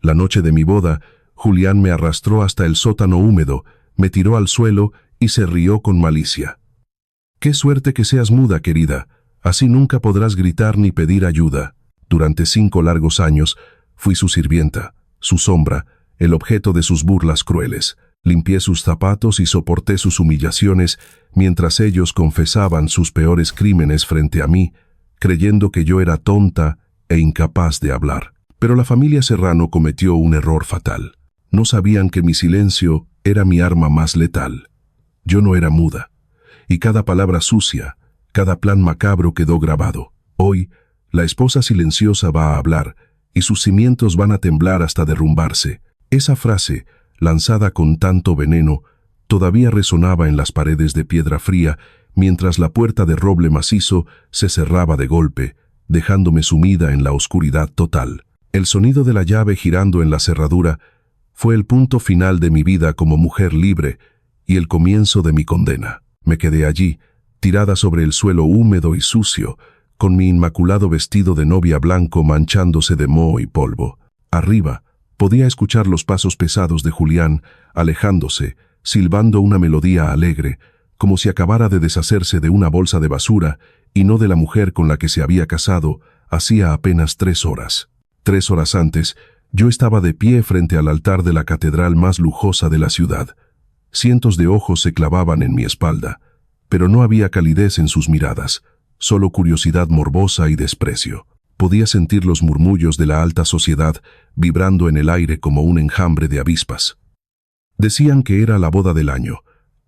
La noche de mi boda, Julián me arrastró hasta el sótano húmedo, me tiró al suelo y se rió con malicia. «Qué suerte que seas muda, querida. Así nunca podrás gritar ni pedir ayuda». Durante 5 largos años fui su sirvienta, su sombra, el objeto de sus burlas crueles. Limpié sus zapatos y soporté sus humillaciones mientras ellos confesaban sus peores crímenes frente a mí, creyendo que yo era tonta e incapaz de hablar. Pero la familia Serrano cometió un error fatal. No sabían que mi silencio era mi arma más letal. Yo no era muda, y cada palabra sucia, cada plan macabro quedó grabado. Hoy, la esposa silenciosa va a hablar, y sus cimientos van a temblar hasta derrumbarse. Esa frase, lanzada con tanto veneno, todavía resonaba en las paredes de piedra fría, mientras la puerta de roble macizo se cerraba de golpe, dejándome sumida en la oscuridad total. El sonido de la llave girando en la cerradura fue el punto final de mi vida como mujer libre y el comienzo de mi condena. Me quedé allí, tirada sobre el suelo húmedo y sucio, con mi inmaculado vestido de novia blanco manchándose de moho y polvo. Arriba, podía escuchar los pasos pesados de Julián, alejándose, silbando una melodía alegre, como si acabara de deshacerse de una bolsa de basura y no de la mujer con la que se había casado hacía apenas 3 horas. 3 horas antes, yo estaba de pie frente al altar de la catedral más lujosa de la ciudad. Cientos de ojos se clavaban en mi espalda, pero no había calidez en sus miradas, solo curiosidad morbosa y desprecio. Podía sentir los murmullos de la alta sociedad vibrando en el aire como un enjambre de avispas. Decían que era la boda del año,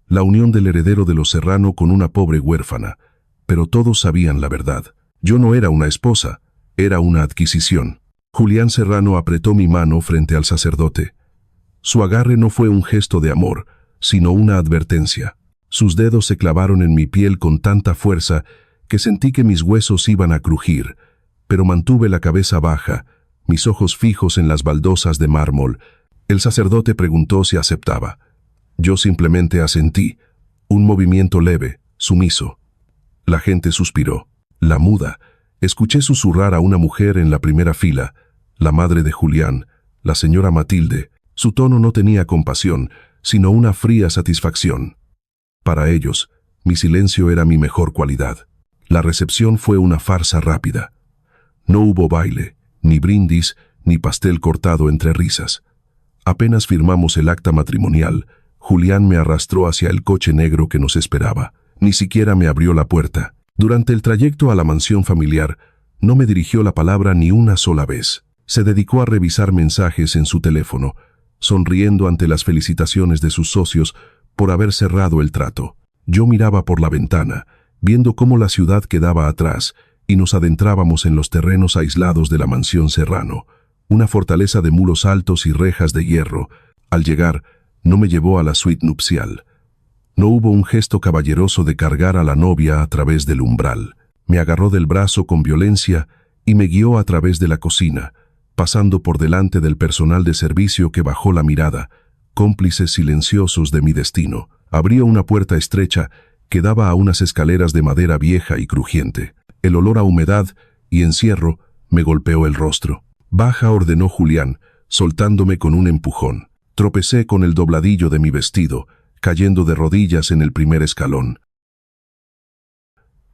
la unión del heredero de los Serrano con una pobre huérfana, pero todos sabían la verdad. Yo no era una esposa, era una adquisición. Julián Serrano apretó mi mano frente al sacerdote. Su agarre no fue un gesto de amor, sino una advertencia. Sus dedos se clavaron en mi piel con tanta fuerza que sentí que mis huesos iban a crujir, pero mantuve la cabeza baja, mis ojos fijos en las baldosas de mármol. El sacerdote preguntó si aceptaba. Yo simplemente asentí, un movimiento leve, sumiso. La gente suspiró. La muda. Escuché susurrar a una mujer en la primera fila, la madre de Julián, la señora Matilde. Su tono no tenía compasión, sino una fría satisfacción. Para ellos, mi silencio era mi mejor cualidad. La recepción fue una farsa rápida. No hubo baile, ni brindis, ni pastel cortado entre risas. Apenas firmamos el acta matrimonial, Julián me arrastró hacia el coche negro que nos esperaba. Ni siquiera me abrió la puerta. Durante el trayecto a la mansión familiar, no me dirigió la palabra ni una sola vez. Se dedicó a revisar mensajes en su teléfono, sonriendo ante las felicitaciones de sus socios por haber cerrado el trato. Yo miraba por la ventana, viendo cómo la ciudad quedaba atrás, y nos adentrábamos en los terrenos aislados de la mansión Serrano, una fortaleza de muros altos y rejas de hierro. Al llegar, no me llevó a la suite nupcial. No hubo un gesto caballeroso de cargar a la novia a través del umbral. Me agarró del brazo con violencia y me guió a través de la cocina, pasando por delante del personal de servicio que bajó la mirada, cómplices silenciosos de mi destino. Abrió una puerta estrecha que daba a unas escaleras de madera vieja y crujiente. El olor a humedad y encierro me golpeó el rostro. «Baja», ordenó Julián, soltándome con un empujón. Tropecé con el dobladillo de mi vestido, cayendo de rodillas en el primer escalón.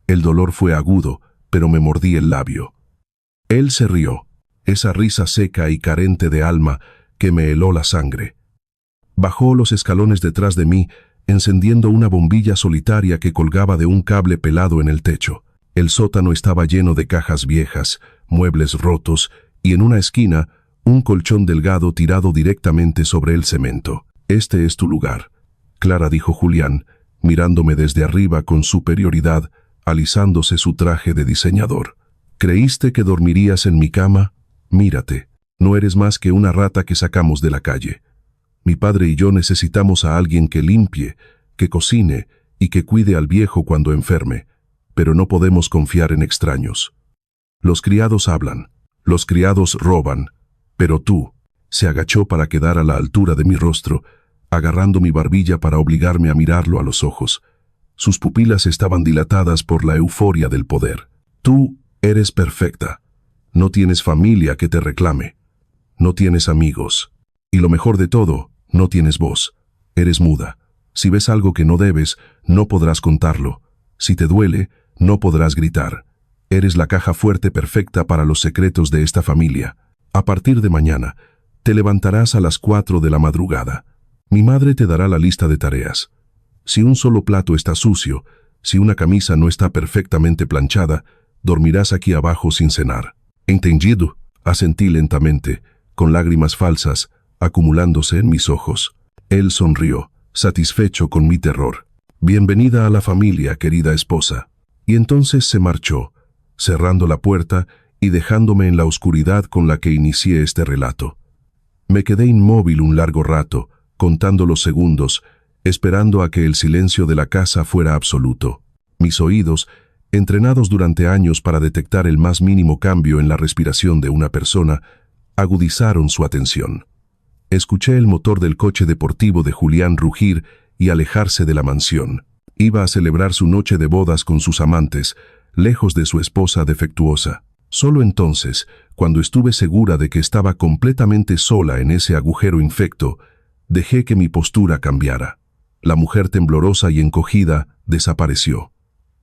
El dolor fue agudo, pero me mordí el labio. Él se rió, esa risa seca y carente de alma que me heló la sangre. Bajó los escalones detrás de mí, encendiendo una bombilla solitaria que colgaba de un cable pelado en el techo. El sótano estaba lleno de cajas viejas, muebles rotos y en una esquina, un colchón delgado tirado directamente sobre el cemento. «Este es tu lugar», Clara, dijo Julián, mirándome desde arriba con superioridad, alisándose su traje de diseñador. «¿Creíste que dormirías en mi cama? Mírate, no eres más que una rata que sacamos de la calle. Mi padre y yo necesitamos a alguien que limpie, que cocine y que cuide al viejo cuando enferme, pero no podemos confiar en extraños. Los criados hablan, los criados roban, pero tú». Se agachó para quedar a la altura de mi rostro, agarrando mi barbilla para obligarme a mirarlo a los ojos. Sus pupilas estaban dilatadas por la euforia del poder. «Tú eres perfecta. No tienes familia que te reclame. no tienes amigos. Y lo mejor de todo, no tienes voz. Eres muda. Si ves algo que no debes, no podrás contarlo. Si te duele, no podrás gritar. Eres la caja fuerte perfecta para los secretos de esta familia. A partir de mañana, te levantarás a las 4 de la madrugada. Mi madre te dará la lista de tareas. Si un solo plato está sucio, si una camisa no está perfectamente planchada, dormirás aquí abajo sin cenar. ¿Entendido? Asentí lentamente, con lágrimas falsas, acumulándose en mis ojos. Él sonrió, satisfecho con mi terror. Bienvenida a la familia, querida esposa. Y entonces se marchó, cerrando la puerta y dejándome en la oscuridad con la que inicié este relato. Me quedé inmóvil un largo rato, contando los segundos, esperando a que el silencio de la casa fuera absoluto. Mis oídos, entrenados durante años para detectar el más mínimo cambio en la respiración de una persona, agudizaron su atención. Escuché el motor del coche deportivo de Julián rugir y alejarse de la mansión. Iba a celebrar su noche de bodas con sus amantes, lejos de su esposa defectuosa. Solo entonces, cuando estuve segura de que estaba completamente sola en ese agujero infecto, dejé que mi postura cambiara. La mujer temblorosa y encogida desapareció.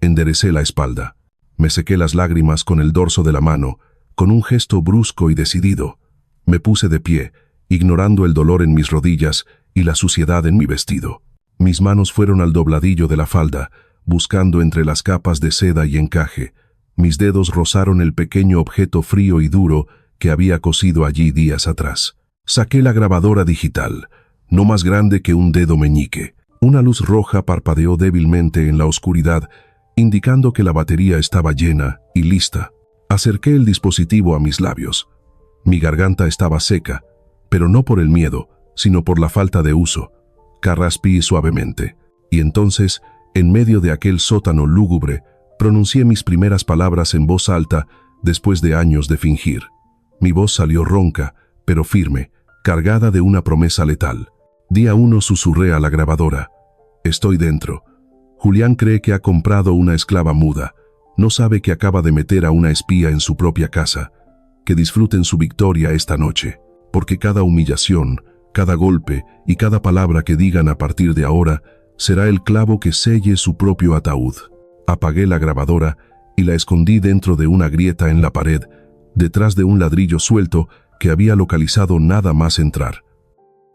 Enderecé la espalda. Me sequé las lágrimas con el dorso de la mano, con un gesto brusco y decidido. Me puse de pie, ignorando el dolor en mis rodillas y la suciedad en mi vestido. Mis manos fueron al dobladillo de la falda, buscando entre las capas de seda y encaje. Mis dedos rozaron el pequeño objeto frío y duro que había cosido allí días atrás. Saqué la grabadora digital, no más grande que un dedo meñique. Una luz roja parpadeó débilmente en la oscuridad, indicando que la batería estaba llena y lista. Acerqué el dispositivo a mis labios. Mi garganta estaba seca, pero no por el miedo, sino por la falta de uso. Carraspí suavemente, y entonces, en medio de aquel sótano lúgubre, pronuncié mis primeras palabras en voz alta después de años de fingir. Mi voz salió ronca, pero firme, cargada de una promesa letal. Día 1 susurré a la grabadora. Estoy dentro. Julián cree que ha comprado una esclava muda. No sabe que acaba de meter a una espía en su propia casa. Que disfruten su victoria esta noche, porque cada humillación, cada golpe y cada palabra que digan a partir de ahora será el clavo que selle su propio ataúd. Apagué la grabadora y la escondí dentro de una grieta en la pared, detrás de un ladrillo suelto que había localizado nada más entrar.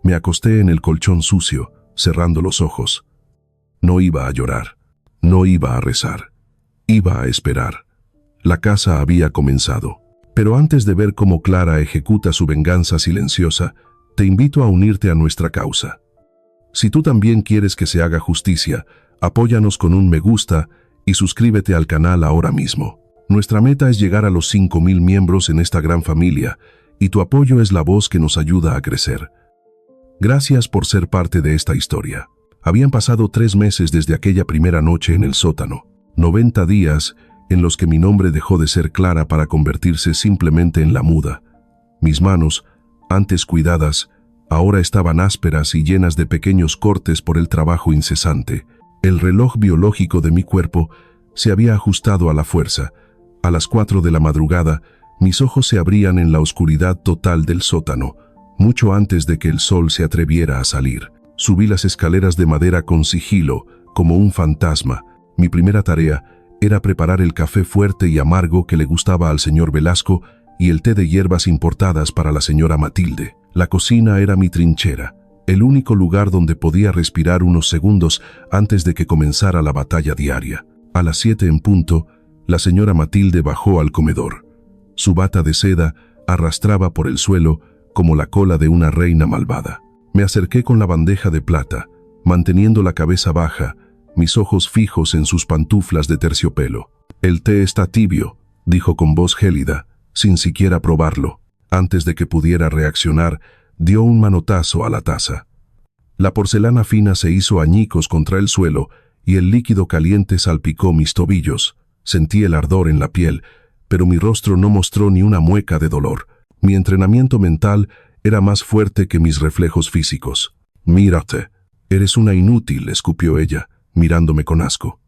Me acosté en el colchón sucio, cerrando los ojos. No iba a llorar, no iba a rezar, iba a esperar. La casa había comenzado. Pero antes de ver cómo Clara ejecuta su venganza silenciosa, te invito a unirte a nuestra causa. Si tú también quieres que se haga justicia, apóyanos con un me gusta y suscríbete al canal ahora mismo. Nuestra meta es llegar a los 5.000 miembros en esta gran familia, y tu apoyo es la voz que nos ayuda a crecer. Gracias por ser parte de esta historia. Habían pasado 3 meses desde aquella primera noche en el sótano. 90 días en los que mi nombre dejó de ser Clara para convertirse simplemente en la muda. Mis manos, antes cuidadas, ahora estaban ásperas y llenas de pequeños cortes por el trabajo incesante. El reloj biológico de mi cuerpo se había ajustado a la fuerza. A las 4 de la madrugada, mis ojos se abrían en la oscuridad total del sótano, mucho antes de que el sol se atreviera a salir. Subí las escaleras de madera con sigilo, como un fantasma. Mi primera tarea era preparar el café fuerte y amargo que le gustaba al señor Velasco y el té de hierbas importadas para la señora Matilde. La cocina era mi trinchera, el único lugar donde podía respirar unos segundos antes de que comenzara la batalla diaria. A las 7 en punto, la señora Matilde bajó al comedor. Su bata de seda arrastraba por el suelo como la cola de una reina malvada. Me acerqué con la bandeja de plata, manteniendo la cabeza baja, mis ojos fijos en sus pantuflas de terciopelo. «El té está tibio», dijo con voz gélida, sin siquiera probarlo. Antes de que pudiera reaccionar, dio un manotazo a la taza. La porcelana fina se hizo añicos contra el suelo y el líquido caliente salpicó mis tobillos. Sentí el ardor en la piel, pero mi rostro no mostró ni una mueca de dolor. Mi entrenamiento mental era más fuerte que mis reflejos físicos. «Mírate, eres una inútil», escupió ella, mirándome con asco.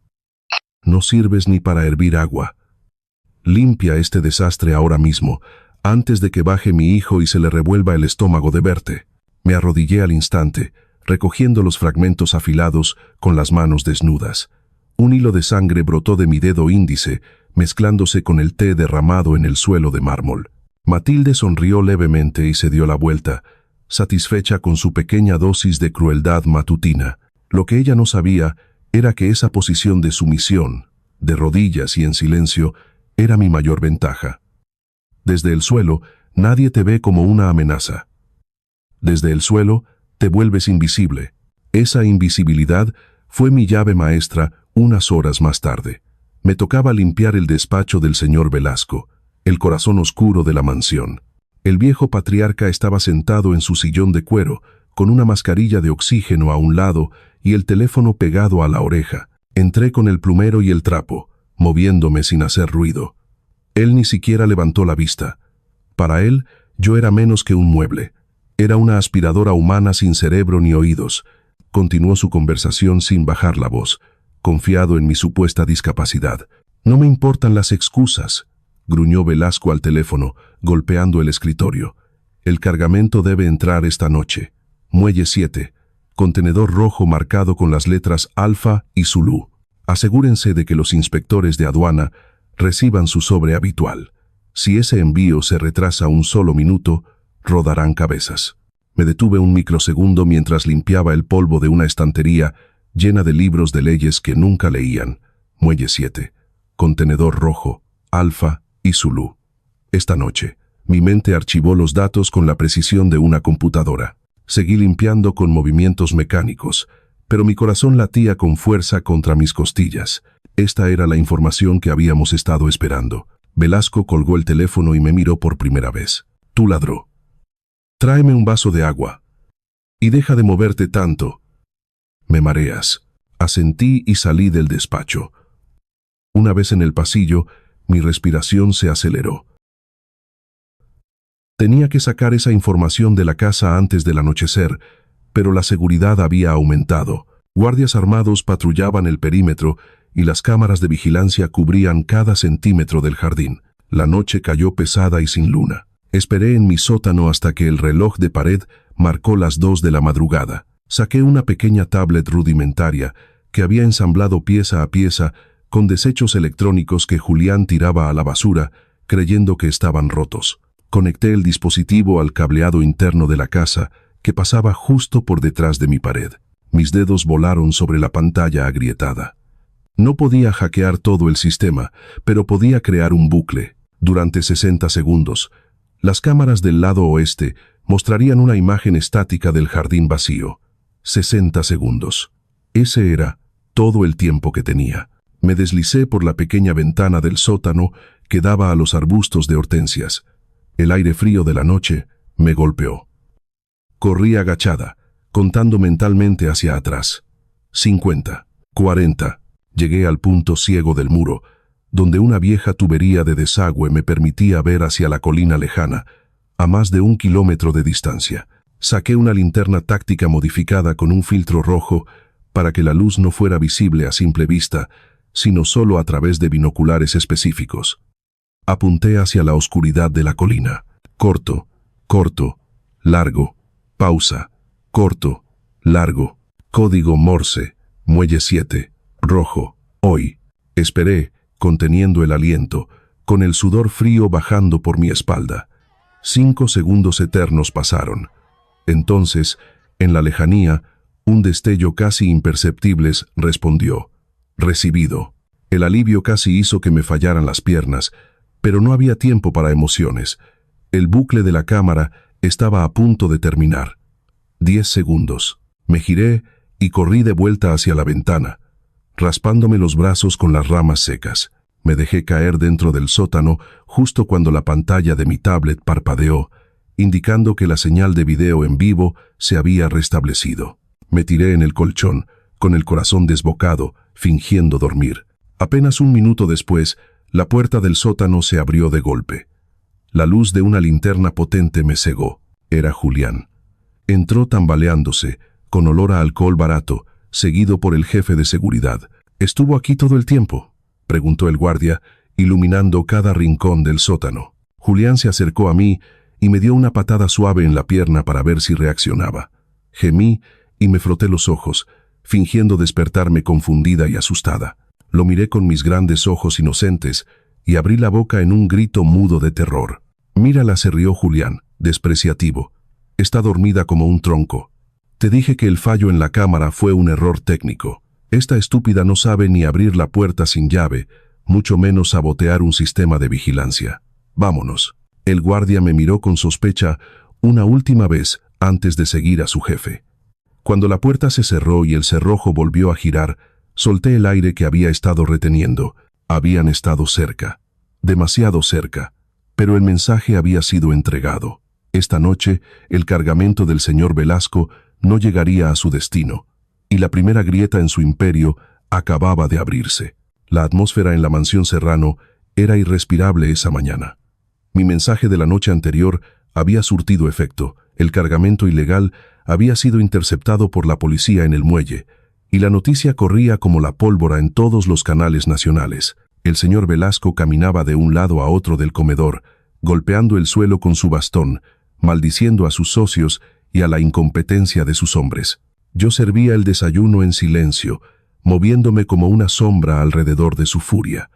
«No sirves ni para hervir agua. Limpia este desastre ahora mismo, antes de que baje mi hijo y se le revuelva el estómago de verte. Me arrodillé al instante, recogiendo los fragmentos afilados con las manos desnudas. Un hilo de sangre brotó de mi dedo índice, mezclándose con el té derramado en el suelo de mármol. Matilde sonrió levemente y se dio la vuelta, satisfecha con su pequeña dosis de crueldad matutina. Lo que ella no sabía era que esa posición de sumisión, de rodillas y en silencio, era mi mayor ventaja. Desde el suelo, nadie te ve como una amenaza. Desde el suelo, te vuelves invisible. Esa invisibilidad fue mi llave maestra unas horas más tarde. Me tocaba limpiar el despacho del señor Velasco, el corazón oscuro de la mansión. El viejo patriarca estaba sentado en su sillón de cuero, con una mascarilla de oxígeno a un lado y el teléfono pegado a la oreja. Entré con el plumero y el trapo, moviéndome sin hacer ruido. Él ni siquiera levantó la vista. Para él, yo era menos que un mueble. Era una aspiradora humana sin cerebro ni oídos. Continuó su conversación sin bajar la voz, confiado en mi supuesta discapacidad. No me importan las excusas, gruñó Velasco al teléfono, golpeando el escritorio. El cargamento debe entrar esta noche. Muelle 7, contenedor rojo marcado con las letras Alfa y Zulu. Asegúrense de que los inspectores de aduana reciban su sobre habitual. Si ese envío se retrasa un solo minuto, rodarán cabezas. Me detuve un microsegundo mientras limpiaba el polvo de una estantería llena de libros de leyes que nunca leían. Muelle 7, contenedor rojo, Alfa y Zulu. Esta noche, mi mente archivó los datos con la precisión de una computadora. Seguí limpiando con movimientos mecánicos, pero mi corazón latía con fuerza contra mis costillas. Esta era la información que habíamos estado esperando. Velasco colgó el teléfono y me miró por primera vez. Tú ladró. Tráeme un vaso de agua. Y deja de moverte tanto. Me mareas. Asentí y salí del despacho. Una vez en el pasillo, mi respiración se aceleró. Tenía que sacar esa información de la casa antes del anochecer, pero la seguridad había aumentado. Guardias armados patrullaban el perímetro y las cámaras de vigilancia cubrían cada centímetro del jardín. La noche cayó pesada y sin luna. Esperé en mi sótano hasta que el reloj de pared marcó las 2 de la madrugada. Saqué una pequeña tablet rudimentaria que había ensamblado pieza a pieza con desechos electrónicos que Julián tiraba a la basura, creyendo que estaban rotos. Conecté el dispositivo al cableado interno de la casa, que pasaba justo por detrás de mi pared. Mis dedos volaron sobre la pantalla agrietada. No podía hackear todo el sistema, pero podía crear un bucle. Durante 60 segundos, las cámaras del lado oeste mostrarían una imagen estática del jardín vacío. 60 segundos. Ese era todo el tiempo que tenía. Me deslicé por la pequeña ventana del sótano que daba a los arbustos de hortensias. El aire frío de la noche me golpeó. Corrí agachada, contando mentalmente hacia atrás. 50, 40. Llegué al punto ciego del muro, donde una vieja tubería de desagüe me permitía ver hacia la colina lejana, a más de 1 kilómetro de distancia. Saqué una linterna táctica modificada con un filtro rojo para que la luz no fuera visible a simple vista, sino solo a través de binoculares específicos. Apunté hacia la oscuridad de la colina. Corto, corto, largo, pausa, corto, largo, código Morse, muelle 7, rojo, hoy. Esperé, conteniendo el aliento, con el sudor frío bajando por mi espalda. 5 segundos eternos pasaron. Entonces, en la lejanía, un destello casi imperceptible respondió. Recibido. El alivio casi hizo que me fallaran las piernas, pero no había tiempo para emociones. El bucle de la cámara estaba a punto de terminar. 10 segundos. Me giré y corrí de vuelta hacia la ventana, raspándome los brazos con las ramas secas. Me dejé caer dentro del sótano justo cuando la pantalla de mi tablet parpadeó, indicando que la señal de video en vivo se había restablecido. Me tiré en el colchón, con el corazón desbocado, fingiendo dormir. Apenas un minuto después, la puerta del sótano se abrió de golpe. La luz de una linterna potente me cegó. Era Julián. Entró tambaleándose, con olor a alcohol barato, seguido por el jefe de seguridad. ¿Estuvo aquí todo el tiempo?, preguntó el guardia, iluminando cada rincón del sótano. Julián se acercó a mí y me dio una patada suave en la pierna para ver si reaccionaba. Gemí y me froté los ojos, fingiendo despertarme confundida y asustada. Lo miré con mis grandes ojos inocentes y abrí la boca en un grito mudo de terror. «Mírala», se rió Julián, despreciativo. «Está dormida como un tronco. Te dije que el fallo en la cámara fue un error técnico. Esta estúpida no sabe ni abrir la puerta sin llave, mucho menos sabotear un sistema de vigilancia. Vámonos». El guardia me miró con sospecha una última vez antes de seguir a su jefe. Cuando la puerta se cerró y el cerrojo volvió a girar, solté el aire que había estado reteniendo. Habían estado cerca, demasiado cerca, pero el mensaje había sido entregado. Esta noche, el cargamento del señor Velasco no llegaría a su destino, y la primera grieta en su imperio acababa de abrirse. La atmósfera en la mansión Serrano era irrespirable esa mañana. Mi mensaje de la noche anterior había surtido efecto. El cargamento ilegal había sido interceptado por la policía en el muelle, y la noticia corría como la pólvora en todos los canales nacionales. El señor Velasco caminaba de un lado a otro del comedor, golpeando el suelo con su bastón, maldiciendo a sus socios y a la incompetencia de sus hombres. Yo servía el desayuno en silencio, moviéndome como una sombra alrededor de su furia.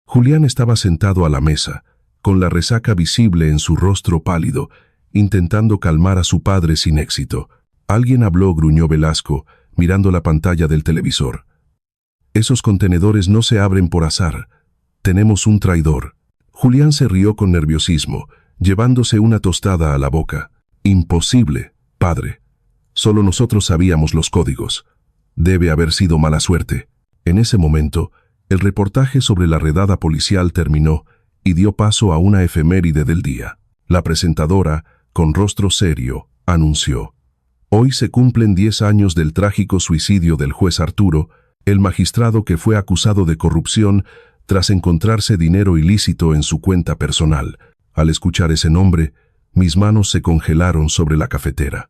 Julián estaba sentado a la mesa, con la resaca visible en su rostro pálido, intentando calmar a su padre sin éxito. «Alguien habló», gruñó Velasco, mirando la pantalla del televisor. «Esos contenedores no se abren por azar. Tenemos un traidor». Julián se rió con nerviosismo, llevándose una tostada a la boca. «Imposible, padre. Solo nosotros sabíamos los códigos. Debe haber sido mala suerte». En ese momento, el reportaje sobre la redada policial terminó y dio paso a una efeméride del día. La presentadora, con rostro serio, anunció: «Hoy se cumplen 10 años del trágico suicidio del juez Arturo, el magistrado que fue acusado de corrupción tras encontrarse dinero ilícito en su cuenta personal». Al escuchar ese nombre, mis manos se congelaron sobre la cafetera.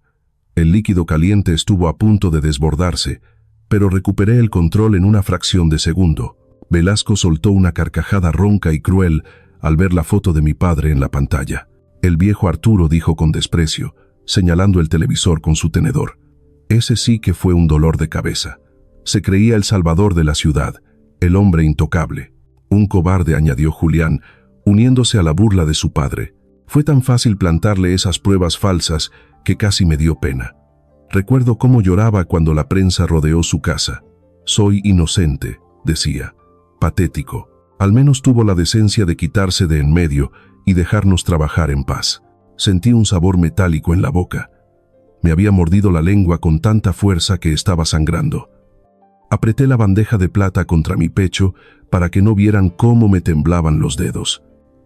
El líquido caliente estuvo a punto de desbordarse, pero recuperé el control en una fracción de segundo. Velasco soltó una carcajada ronca y cruel al ver la foto de mi padre en la pantalla. «El viejo Arturo», dijo con desprecio, señalando el televisor con su tenedor. «Ese sí que fue un dolor de cabeza. Se creía el salvador de la ciudad, el hombre intocable». «Un cobarde», añadió Julián, uniéndose a la burla de su padre. «Fue tan fácil plantarle esas pruebas falsas que casi me dio pena. Recuerdo cómo lloraba cuando la prensa rodeó su casa. Soy inocente», decía. Patético. Al menos tuvo la decencia de quitarse de en medio y dejarnos trabajar en paz. Sentí un sabor metálico en la boca. Me había mordido la lengua con tanta fuerza que estaba sangrando. Apreté la bandeja de plata contra mi pecho para que no vieran cómo me temblaban los dedos.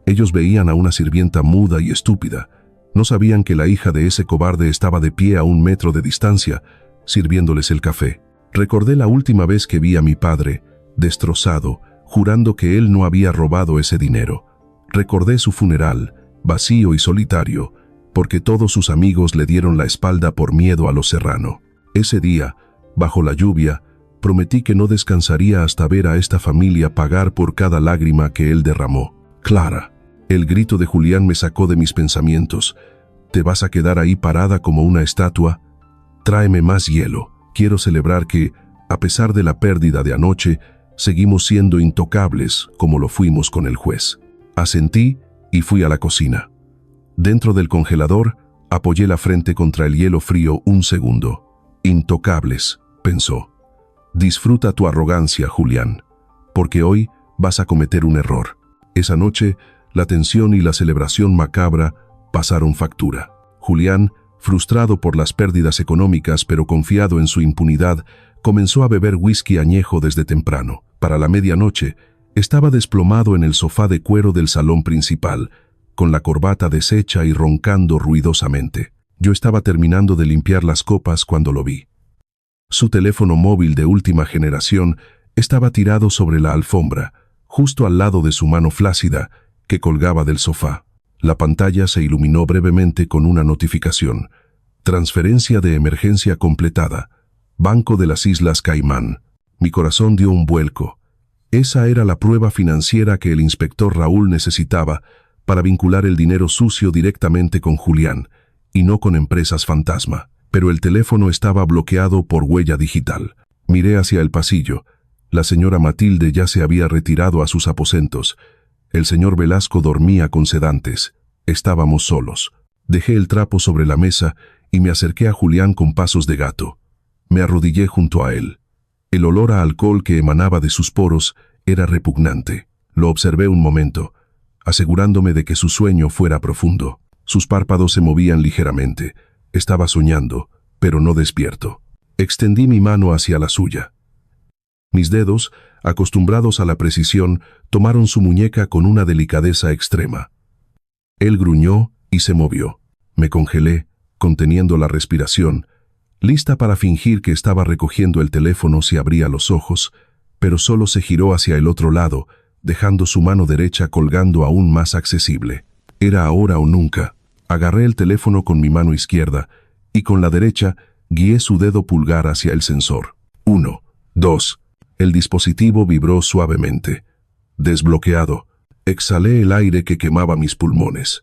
Ellos veían a una sirvienta muda y estúpida. No sabían que la hija de ese cobarde estaba de pie a 1 metro de distancia, sirviéndoles el café. Recordé la última vez que vi a mi padre, destrozado, jurando que él no había robado ese dinero. Recordé su funeral, vacío y solitario, porque todos sus amigos le dieron la espalda por miedo a lo Serrano. Ese día, bajo la lluvia, prometí que no descansaría hasta ver a esta familia pagar por cada lágrima que él derramó. «Clara». El grito de Julián me sacó de mis pensamientos. «¿Te vas a quedar ahí parada como una estatua? Tráeme más hielo. Quiero celebrar que, a pesar de la pérdida de anoche, seguimos siendo intocables como lo fuimos con el juez». Asentí y fui a la cocina. Dentro del congelador, apoyé la frente contra el hielo frío 1 segundo. «Intocables», pensó. «Disfruta tu arrogancia, Julián, porque hoy vas a cometer un error». Esa noche, la tensión y la celebración macabra pasaron factura. Julián, frustrado por las pérdidas económicas pero confiado en su impunidad, comenzó a beber whisky añejo desde temprano. Para la medianoche, estaba desplomado en el sofá de cuero del salón principal, con la corbata deshecha y roncando ruidosamente. Yo estaba terminando de limpiar las copas cuando lo vi. Su teléfono móvil de última generación estaba tirado sobre la alfombra, justo al lado de su mano flácida, que colgaba del sofá. La pantalla se iluminó brevemente con una notificación. «Transferencia de emergencia completada. Banco de las Islas Caimán». Mi corazón dio un vuelco. Esa era la prueba financiera que el inspector Raúl necesitaba para vincular el dinero sucio directamente con Julián, y no con empresas fantasma. Pero el teléfono estaba bloqueado por huella digital. Miré hacia el pasillo. La señora Matilde ya se había retirado a sus aposentos. El señor Velasco dormía con sedantes. Estábamos solos. Dejé el trapo sobre la mesa y me acerqué a Julián con pasos de gato. Me arrodillé junto a él. El olor a alcohol que emanaba de sus poros era repugnante. Lo observé un momento, asegurándome de que su sueño fuera profundo. Sus párpados se movían ligeramente. Estaba soñando, pero no despierto. Extendí mi mano hacia la suya. Mis dedos, acostumbrados a la precisión, tomaron su muñeca con una delicadeza extrema. Él gruñó y se movió. Me congelé, conteniendo la respiración, lista para fingir que estaba recogiendo el teléfono si abría los ojos, pero solo se giró hacia el otro lado, dejando su mano derecha colgando aún más accesible. Era ahora o nunca. Agarré el teléfono con mi mano izquierda y con la derecha guié su dedo pulgar hacia el sensor. 1, 2. El dispositivo vibró suavemente. Desbloqueado. Exhalé el aire que quemaba mis pulmones.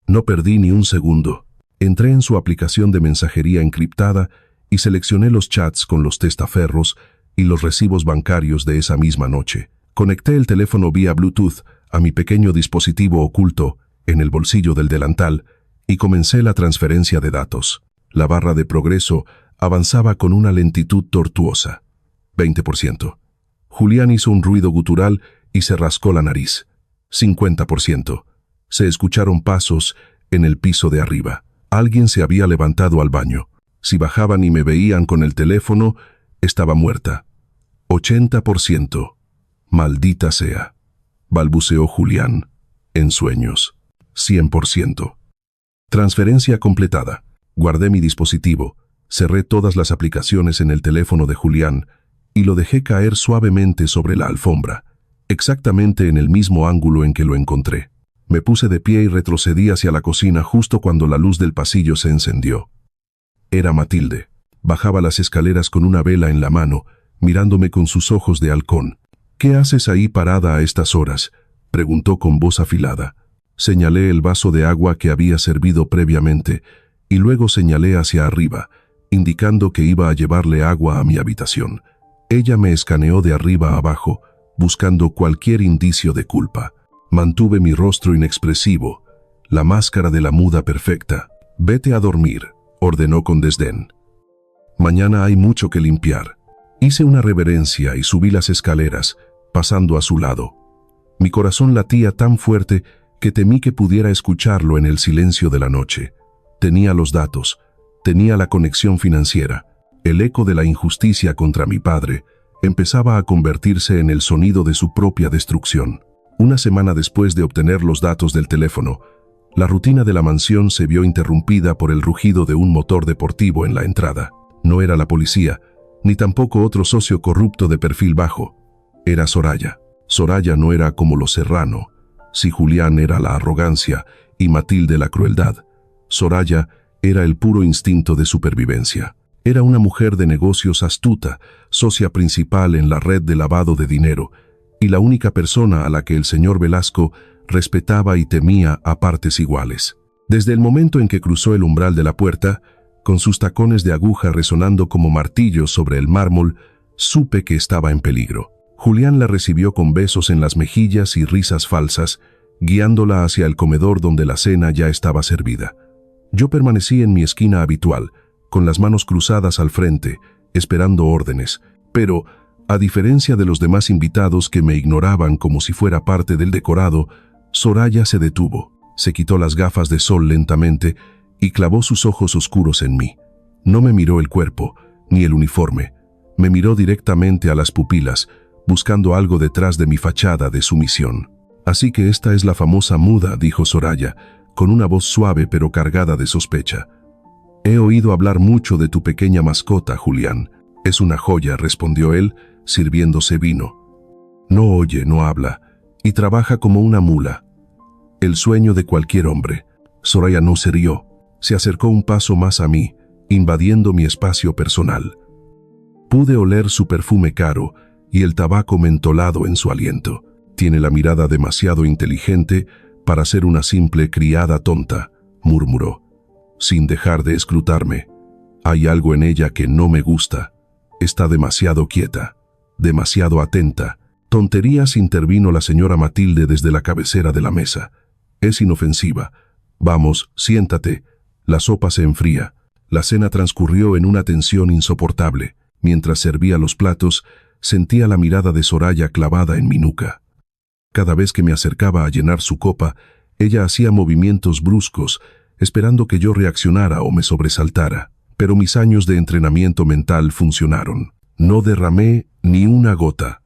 No perdí ni un segundo. Entré en su aplicación de mensajería encriptada y seleccioné los chats con los testaferros y los recibos bancarios de esa misma noche. Conecté el teléfono vía Bluetooth a mi pequeño dispositivo oculto en el bolsillo del delantal y comencé la transferencia de datos. La barra de progreso avanzaba con una lentitud tortuosa. 20%. Julián hizo un ruido gutural y se rascó la nariz. 50%. Se escucharon pasos en el piso de arriba. Alguien se había levantado al baño. Si bajaban y me veían con el teléfono, estaba muerta. 80%. Maldita sea, balbuceó Julián, en sueños. 100%. Transferencia completada. Guardé mi dispositivo, cerré todas las aplicaciones en el teléfono de Julián y lo dejé caer suavemente sobre la alfombra, exactamente en el mismo ángulo en que lo encontré. Me puse de pie y retrocedí hacia la cocina justo cuando la luz del pasillo se encendió. Era Matilde. Bajaba las escaleras con una vela en la mano, mirándome con sus ojos de halcón. «¿Qué haces ahí parada a estas horas?», preguntó con voz afilada. Señalé el vaso de agua que había servido previamente y luego señalé hacia arriba, indicando que iba a llevarle agua a mi habitación. Ella me escaneó de arriba a abajo, buscando cualquier indicio de culpa. Mantuve mi rostro inexpresivo, la máscara de la muda perfecta. «Vete a dormir», ordenó con desdén. «Mañana hay mucho que limpiar». Hice una reverencia y subí las escaleras, pasando a su lado. Mi corazón latía tan fuerte que temí que pudiera escucharlo en el silencio de la noche. Tenía los datos, tenía la conexión financiera. El eco de la injusticia contra mi padre empezaba a convertirse en el sonido de su propia destrucción. Una semana después de obtener los datos del teléfono, la rutina de la mansión se vio interrumpida por el rugido de un motor deportivo en la entrada. No era la policía, ni tampoco otro socio corrupto de perfil bajo. Era Soraya. Soraya no era como los Serrano. Si Julián era la arrogancia y Matilde la crueldad, Soraya era el puro instinto de supervivencia. Era una mujer de negocios astuta, socia principal en la red de lavado de dinero, y la única persona a la que el señor Velasco respetaba y temía a partes iguales. Desde el momento en que cruzó el umbral de la puerta, con sus tacones de aguja resonando como martillos sobre el mármol, supe que estaba en peligro. Julián la recibió con besos en las mejillas y risas falsas, guiándola hacia el comedor donde la cena ya estaba servida. Yo permanecí en mi esquina habitual, con las manos cruzadas al frente, esperando órdenes, pero, a diferencia de los demás invitados que me ignoraban como si fuera parte del decorado, Soraya se detuvo, se quitó las gafas de sol lentamente y clavó sus ojos oscuros en mí. No me miró el cuerpo, ni el uniforme. Me miró directamente a las pupilas, buscando algo detrás de mi fachada de sumisión. «Así que esta es la famosa muda», dijo Soraya, con una voz suave pero cargada de sospecha. «He oído hablar mucho de tu pequeña mascota, Julián». «Es una joya», respondió él, sirviéndose vino. «No oye, no habla, y trabaja como una mula. El sueño de cualquier hombre». Soraya no se rió. Se acercó un paso más a mí, invadiendo mi espacio personal. Pude oler su perfume caro y el tabaco mentolado en su aliento. «Tiene la mirada demasiado inteligente para ser una simple criada tonta, murmuró, sin dejar de escrutarme. Hay algo en ella que no me gusta. Está demasiado quieta, demasiado atenta. Tonterías, intervino la señora Matilde desde la cabecera de la mesa. Es inofensiva. Vamos, siéntate. La sopa se enfría. La cena transcurrió en una tensión insoportable. Mientras servía los platos, sentía la mirada de Soraya clavada en mi nuca. Cada vez que me acercaba a llenar su copa, ella hacía movimientos bruscos, esperando que yo reaccionara o me sobresaltara. Pero mis años de entrenamiento mental funcionaron. No derramé ni una gota.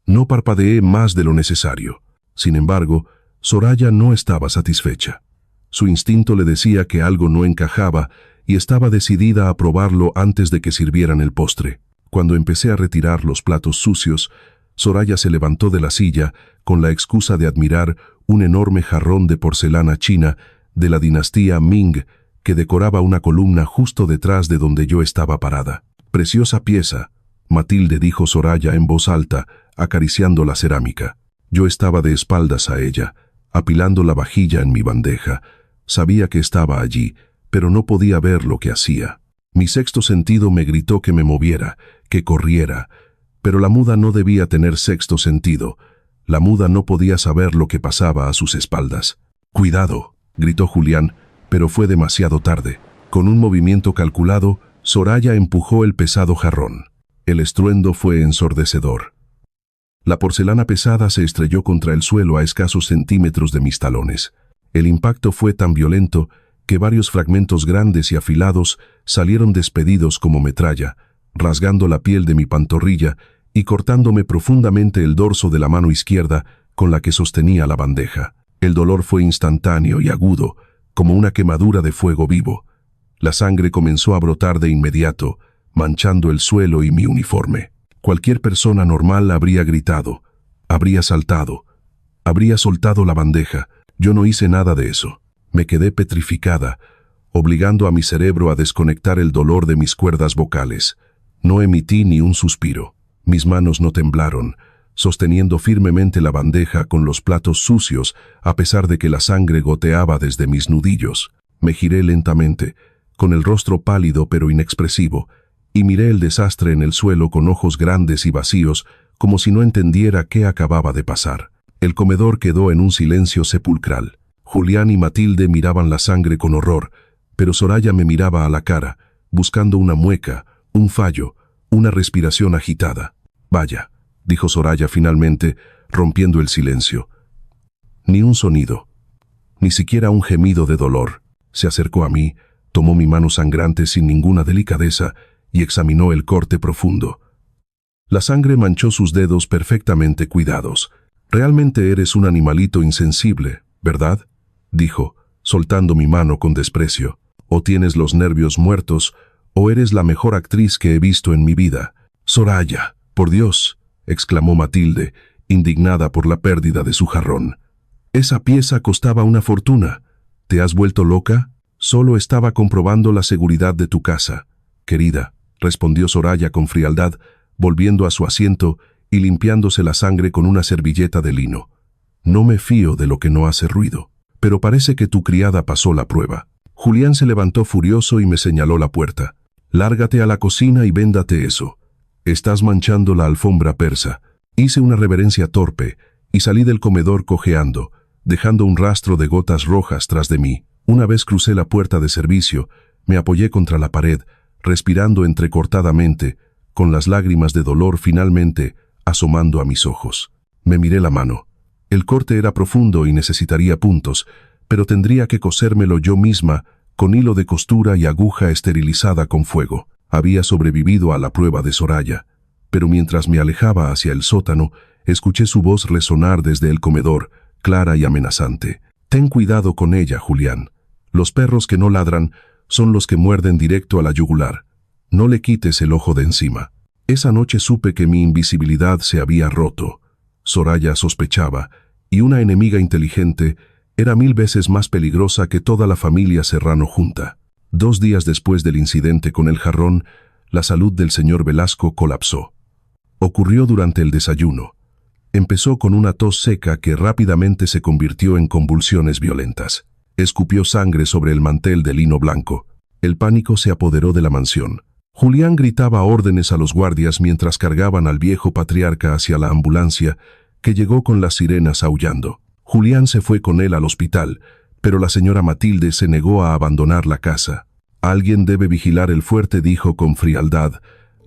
No parpadeé más de lo necesario. Sin embargo, Soraya no estaba satisfecha. Su instinto le decía que algo no encajaba y estaba decidida a probarlo antes de que sirvieran el postre. Cuando empecé a retirar los platos sucios, Soraya se levantó de la silla con la excusa de admirar un enorme jarrón de porcelana china de la dinastía Ming que decoraba una columna justo detrás de donde yo estaba parada. «Preciosa pieza», Matilde, dijo Soraya en voz alta, acariciando la cerámica. Yo estaba de espaldas a ella, apilando la vajilla en mi bandeja. Sabía que estaba allí, pero no podía ver lo que hacía. Mi sexto sentido me gritó que me moviera, que corriera. Pero la muda no debía tener sexto sentido. La muda no podía saber lo que pasaba a sus espaldas. «Cuidado», gritó Julián, pero fue demasiado tarde. Con un movimiento calculado, Soraya empujó el pesado jarrón. El estruendo fue ensordecedor. La porcelana pesada se estrelló contra el suelo a escasos centímetros de mis talones. El impacto fue tan violento que varios fragmentos grandes y afilados salieron despedidos como metralla, rasgando la piel de mi pantorrilla y cortándome profundamente el dorso de la mano izquierda con la que sostenía la bandeja. El dolor fue instantáneo y agudo, como una quemadura de fuego vivo. La sangre comenzó a brotar de inmediato, manchando el suelo y mi uniforme. Cualquier persona normal habría gritado, habría saltado, habría soltado la bandeja. Yo no hice nada de eso. Me quedé petrificada, obligando a mi cerebro a desconectar el dolor de mis cuerdas vocales. No emití ni un suspiro. Mis manos no temblaron, sosteniendo firmemente la bandeja con los platos sucios, a pesar de que la sangre goteaba desde mis nudillos. Me giré lentamente, con el rostro pálido pero inexpresivo, y miré el desastre en el suelo con ojos grandes y vacíos, como si no entendiera qué acababa de pasar. El comedor quedó en un silencio sepulcral. Julián y Matilde miraban la sangre con horror, pero Soraya me miraba a la cara, buscando una mueca, un fallo, una respiración agitada. «Vaya», dijo Soraya finalmente, rompiendo el silencio. Ni un sonido, ni siquiera un gemido de dolor. Se acercó a mí, tomó mi mano sangrante sin ninguna delicadeza y examinó el corte profundo. La sangre manchó sus dedos perfectamente cuidados. «Realmente eres un animalito insensible, ¿verdad?», dijo, soltando mi mano con desprecio. «O tienes los nervios muertos, o eres la mejor actriz que he visto en mi vida». «Soraya, por Dios», exclamó Matilde, indignada por la pérdida de su jarrón. «Esa pieza costaba una fortuna. ¿Te has vuelto loca? Solo estaba comprobando la seguridad de tu casa, querida», respondió Soraya con frialdad, volviendo a su asiento y limpiándose la sangre con una servilleta de lino. «No me fío de lo que no hace ruido. Pero parece que tu criada pasó la prueba». Julián se levantó furioso y me señaló la puerta. «Lárgate a la cocina y véndate eso. Estás manchando la alfombra persa». Hice una reverencia torpe y salí del comedor cojeando, dejando un rastro de gotas rojas tras de mí. Una vez crucé la puerta de servicio, me apoyé contra la pared, respirando entrecortadamente, con las lágrimas de dolor finalmente asomando a mis ojos. Me miré la mano. El corte era profundo y necesitaría puntos, pero tendría que cosérmelo yo misma, con hilo de costura y aguja esterilizada con fuego. Había sobrevivido a la prueba de Soraya, pero mientras me alejaba hacia el sótano, escuché su voz resonar desde el comedor, clara y amenazante. «Ten cuidado con ella, Julián. Los perros que no ladran son los que muerden directo a la yugular. No le quites el ojo de encima». Esa noche supe que mi invisibilidad se había roto. Soraya sospechaba, y una enemiga inteligente era 1000 veces más peligrosa que toda la familia Serrano junta. 2 días después del incidente con el jarrón, la salud del señor Velasco colapsó. Ocurrió durante el desayuno. Empezó con una tos seca que rápidamente se convirtió en convulsiones violentas. Escupió sangre sobre el mantel de lino blanco. El pánico se apoderó de la mansión. Julián gritaba órdenes a los guardias mientras cargaban al viejo patriarca hacia la ambulancia, que llegó con las sirenas aullando. Julián se fue con él al hospital, pero la señora Matilde se negó a abandonar la casa. «Alguien debe vigilar el fuerte», dijo con frialdad,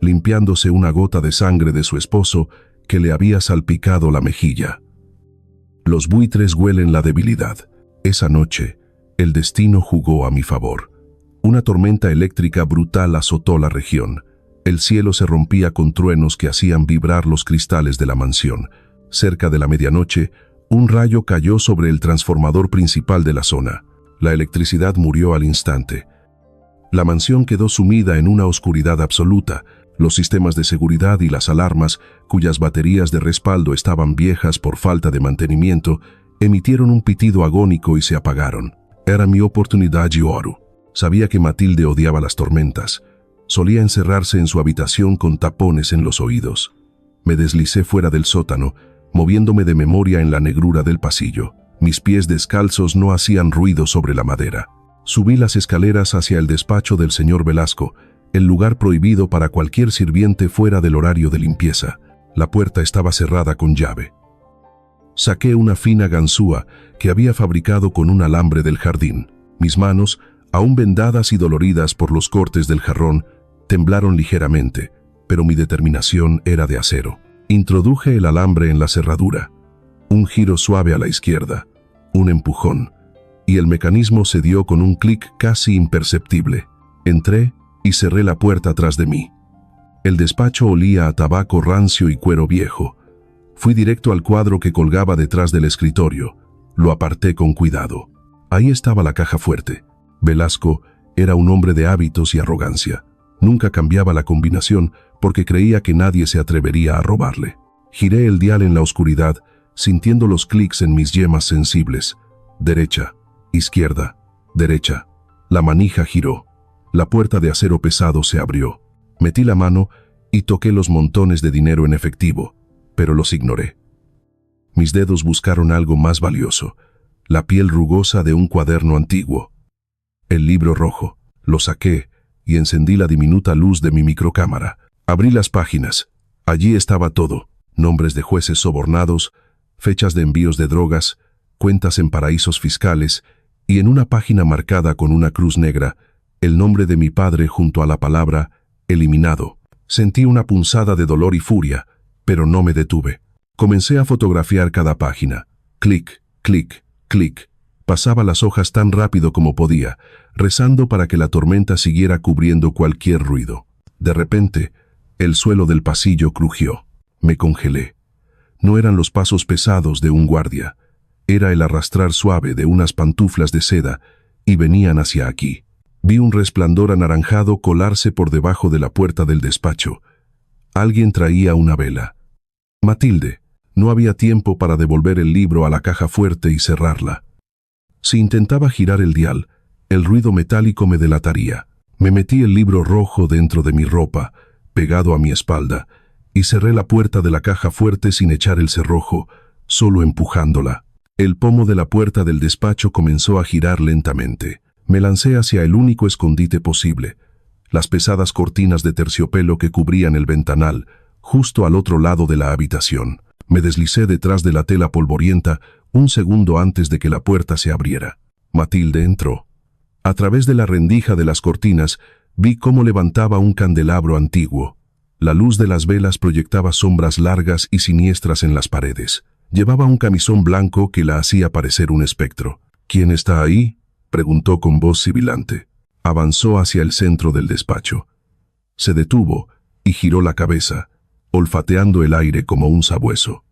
limpiándose una gota de sangre de su esposo que le había salpicado la mejilla. Los buitres huelen la debilidad. Esa noche, el destino jugó a mi favor. Una tormenta eléctrica brutal azotó la región. El cielo se rompía con truenos que hacían vibrar los cristales de la mansión. Cerca de la medianoche, un rayo cayó sobre el transformador principal de la zona. La electricidad murió al instante. La mansión quedó sumida en una oscuridad absoluta. Los sistemas de seguridad y las alarmas, cuyas baterías de respaldo estaban viejas por falta de mantenimiento, emitieron un pitido agónico y se apagaron. Era mi oportunidad de oro. Sabía que Matilde odiaba las tormentas. Solía encerrarse en su habitación con tapones en los oídos. Me deslicé fuera del sótano, moviéndome de memoria en la negrura del pasillo. Mis pies descalzos no hacían ruido sobre la madera. Subí las escaleras hacia el despacho del señor Velasco, el lugar prohibido para cualquier sirviente fuera del horario de limpieza. La puerta estaba cerrada con llave. Saqué una fina ganzúa que había fabricado con un alambre del jardín. Mis manos, aún vendadas y doloridas por los cortes del jarrón, temblaron ligeramente, pero mi determinación era de acero. Introduje el alambre en la cerradura. Un giro suave a la izquierda, un empujón, y el mecanismo se dio con un clic casi imperceptible. Entré y cerré la puerta tras de mí. El despacho olía a tabaco rancio y cuero viejo. Fui directo al cuadro que colgaba detrás del escritorio. Lo aparté con cuidado. Ahí estaba la caja fuerte. Velasco era un hombre de hábitos y arrogancia. Nunca cambiaba la combinación porque creía que nadie se atrevería a robarle. Giré el dial en la oscuridad, sintiendo los clics en mis yemas sensibles. Derecha, izquierda, derecha. La manija giró. La puerta de acero pesado se abrió. Metí la mano y toqué los montones de dinero en efectivo, pero los ignoré. Mis dedos buscaron algo más valioso, la piel rugosa de un cuaderno antiguo. El libro rojo. Lo saqué y encendí la diminuta luz de mi microcámara. Abrí las páginas. Allí estaba todo: nombres de jueces sobornados, fechas de envíos de drogas, cuentas en paraísos fiscales, y en una página marcada con una cruz negra, el nombre de mi padre junto a la palabra eliminado. Sentí una punzada de dolor y furia, pero no me detuve. Comencé a fotografiar cada página. Clic, clic, clic. Pasaba las hojas tan rápido como podía, rezando para que la tormenta siguiera cubriendo cualquier ruido. De repente, el suelo del pasillo crujió. Me congelé. No eran los pasos pesados de un guardia. Era el arrastrar suave de unas pantuflas de seda, y venían hacia aquí. Vi un resplandor anaranjado colarse por debajo de la puerta del despacho. Alguien traía una vela. Matilde. No había tiempo para devolver el libro a la caja fuerte y cerrarla. Si intentaba girar el dial, el ruido metálico me delataría. Me metí el libro rojo dentro de mi ropa, pegado a mi espalda, y cerré la puerta de la caja fuerte sin echar el cerrojo, solo empujándola. El pomo de la puerta del despacho comenzó a girar lentamente. Me lancé hacia el único escondite posible, las pesadas cortinas de terciopelo que cubrían el ventanal, justo al otro lado de la habitación. Me deslicé detrás de la tela polvorienta un segundo antes de que la puerta se abriera. Matilde entró. A través de la rendija de las cortinas vi cómo levantaba un candelabro antiguo. La luz de las velas proyectaba sombras largas y siniestras en las paredes. Llevaba un camisón blanco que la hacía parecer un espectro. «¿Quién está ahí?», preguntó con voz sibilante. Avanzó hacia el centro del despacho. Se detuvo y giró la cabeza, olfateando el aire como un sabueso.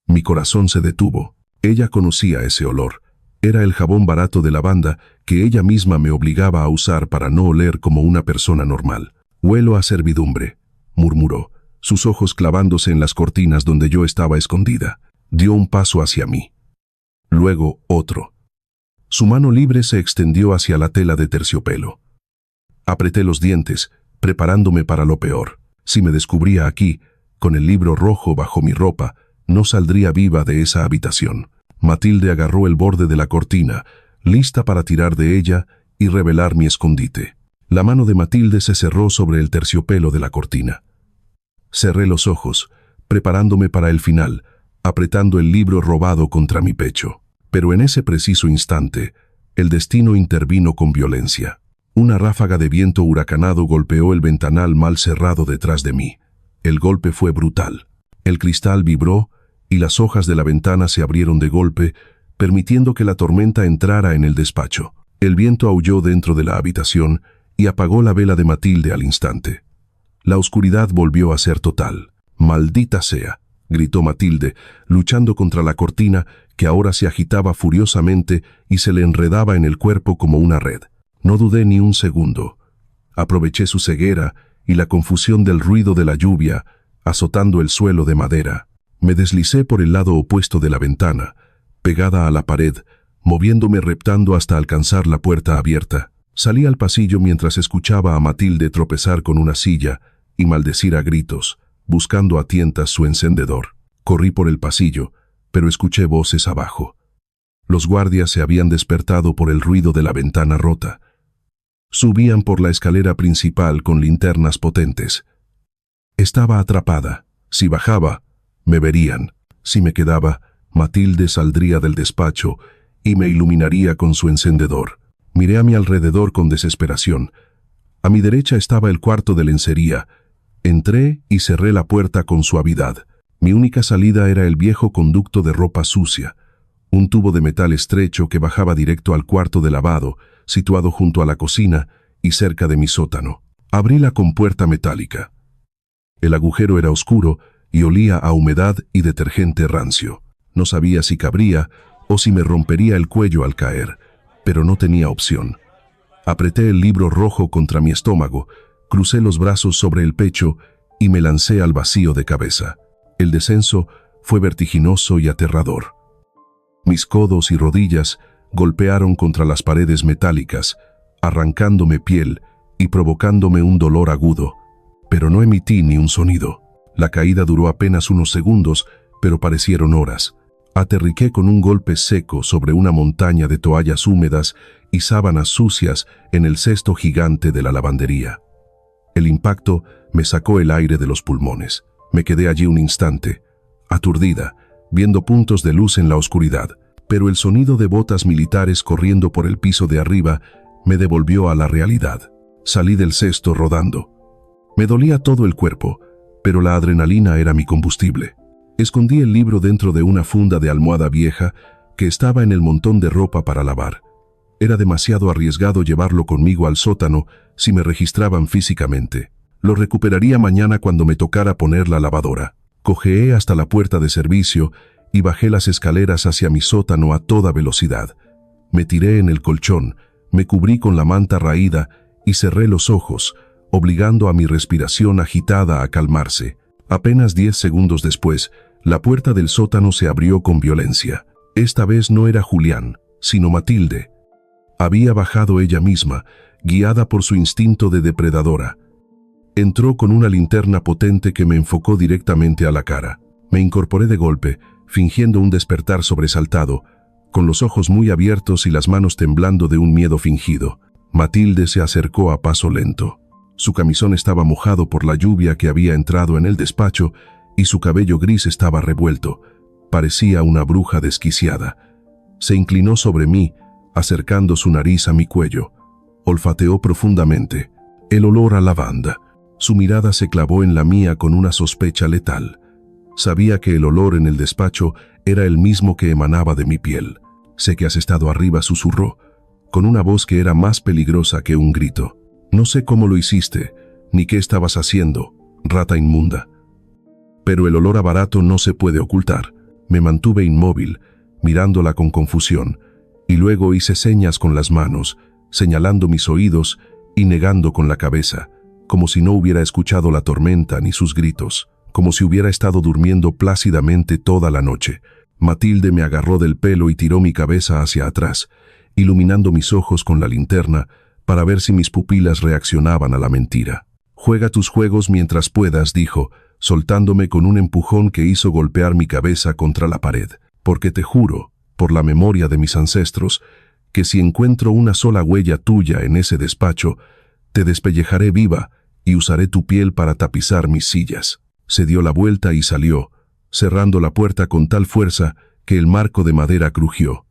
Mi corazón se detuvo. Ella conocía ese olor. Era el jabón barato de lavanda que ella misma me obligaba a usar para no oler como una persona normal. «Huelo a servidumbre», murmuró, sus ojos clavándose en las cortinas donde yo estaba escondida. Dio un paso hacia mí. Luego otro. Su mano libre se extendió hacia la tela de terciopelo. Apreté los dientes, preparándome para lo peor. Si me descubría aquí, con el libro rojo bajo mi ropa, no saldría viva de esa habitación. Matilde agarró el borde de la cortina, lista para tirar de ella y revelar mi escondite. La mano de Matilde se cerró sobre el terciopelo de la cortina. Cerré los ojos, preparándome para el final, apretando el libro robado contra mi pecho. Pero en ese preciso instante, el destino intervino con violencia. Una ráfaga de viento huracanado golpeó el ventanal mal cerrado detrás de mí. El golpe fue brutal. El cristal vibró y las hojas de la ventana se abrieron de golpe, permitiendo que la tormenta entrara en el despacho. El viento aulló dentro de la habitación y apagó la vela de Matilde al instante. La oscuridad volvió a ser total. «Maldita sea», gritó Matilde, luchando contra la cortina que ahora se agitaba furiosamente y se le enredaba en el cuerpo como una red. No dudé ni un segundo. Aproveché su ceguera y la confusión del ruido de la lluvia azotando el suelo de madera. Me deslicé por el lado opuesto de la ventana, pegada a la pared, moviéndome reptando hasta alcanzar la puerta abierta. Salí al pasillo mientras escuchaba a Matilde tropezar con una silla y maldecir a gritos, buscando a tientas su encendedor. Corrí por el pasillo, pero escuché voces abajo. Los guardias se habían despertado por el ruido de la ventana rota. Subían por la escalera principal con linternas potentes. Estaba atrapada. Si bajaba, me verían. Si me quedaba, Matilde saldría del despacho y me iluminaría con su encendedor. Miré a mi alrededor con desesperación. A mi derecha estaba el cuarto de lencería. Entré y cerré la puerta con suavidad. Mi única salida era el viejo conducto de ropa sucia, un tubo de metal estrecho que bajaba directo al cuarto de lavado, situado junto a la cocina y cerca de mi sótano. Abrí la compuerta metálica. El agujero era oscuro y olía a humedad y detergente rancio. No sabía si cabría o si me rompería el cuello al caer, pero no tenía opción. Apreté el libro rojo contra mi estómago, crucé los brazos sobre el pecho y me lancé al vacío de cabeza. El descenso fue vertiginoso y aterrador. Mis codos y rodillas golpearon contra las paredes metálicas, arrancándome piel y provocándome un dolor agudo, pero no emití ni un sonido. La caída duró apenas unos segundos, pero parecieron horas. Aterriqué con un golpe seco sobre una montaña de toallas húmedas y sábanas sucias en el cesto gigante de la lavandería. El impacto me sacó el aire de los pulmones. Me quedé allí un instante, aturdida, viendo puntos de luz en la oscuridad, pero el sonido de botas militares corriendo por el piso de arriba me devolvió a la realidad. Salí del cesto rodando. Me dolía todo el cuerpo, pero la adrenalina era mi combustible. Escondí el libro dentro de una funda de almohada vieja que estaba en el montón de ropa para lavar. Era demasiado arriesgado llevarlo conmigo al sótano si me registraban físicamente. Lo recuperaría mañana cuando me tocara poner la lavadora. Cojeé hasta la puerta de servicio y bajé las escaleras hacia mi sótano a toda velocidad. Me tiré en el colchón, me cubrí con la manta raída y cerré los ojos, obligando a mi respiración agitada a calmarse. Apenas 10 segundos después, la puerta del sótano se abrió con violencia. Esta vez no era Julián, sino Matilde. Había bajado ella misma, guiada por su instinto de depredadora. Entró con una linterna potente que me enfocó directamente a la cara. Me incorporé de golpe, fingiendo un despertar sobresaltado, con los ojos muy abiertos y las manos temblando de un miedo fingido. Matilde se acercó a paso lento. Su camisón estaba mojado por la lluvia que había entrado en el despacho y su cabello gris estaba revuelto. Parecía una bruja desquiciada. Se inclinó sobre mí, acercando su nariz a mi cuello. Olfateó profundamente. El olor a lavanda. Su mirada se clavó en la mía con una sospecha letal. Sabía que el olor en el despacho era el mismo que emanaba de mi piel. «Sé que has estado arriba», susurró, con una voz que era más peligrosa que un grito. «No sé cómo lo hiciste, ni qué estabas haciendo, rata inmunda. Pero el olor a barato no se puede ocultar». Me mantuve inmóvil, mirándola con confusión, y luego hice señas con las manos, señalando mis oídos y negando con la cabeza, como si no hubiera escuchado la tormenta ni sus gritos, como si hubiera estado durmiendo plácidamente toda la noche. Matilde me agarró del pelo y tiró mi cabeza hacia atrás, iluminando mis ojos con la linterna para ver si mis pupilas reaccionaban a la mentira. «Juega tus juegos mientras puedas», dijo, soltándome con un empujón que hizo golpear mi cabeza contra la pared. Porque te juro, por la memoria de mis ancestros, que si encuentro una sola huella tuya en ese despacho, te despellejaré viva y usaré tu piel para tapizar mis sillas. Se dio la vuelta y salió, cerrando la puerta con tal fuerza que el marco de madera crujió.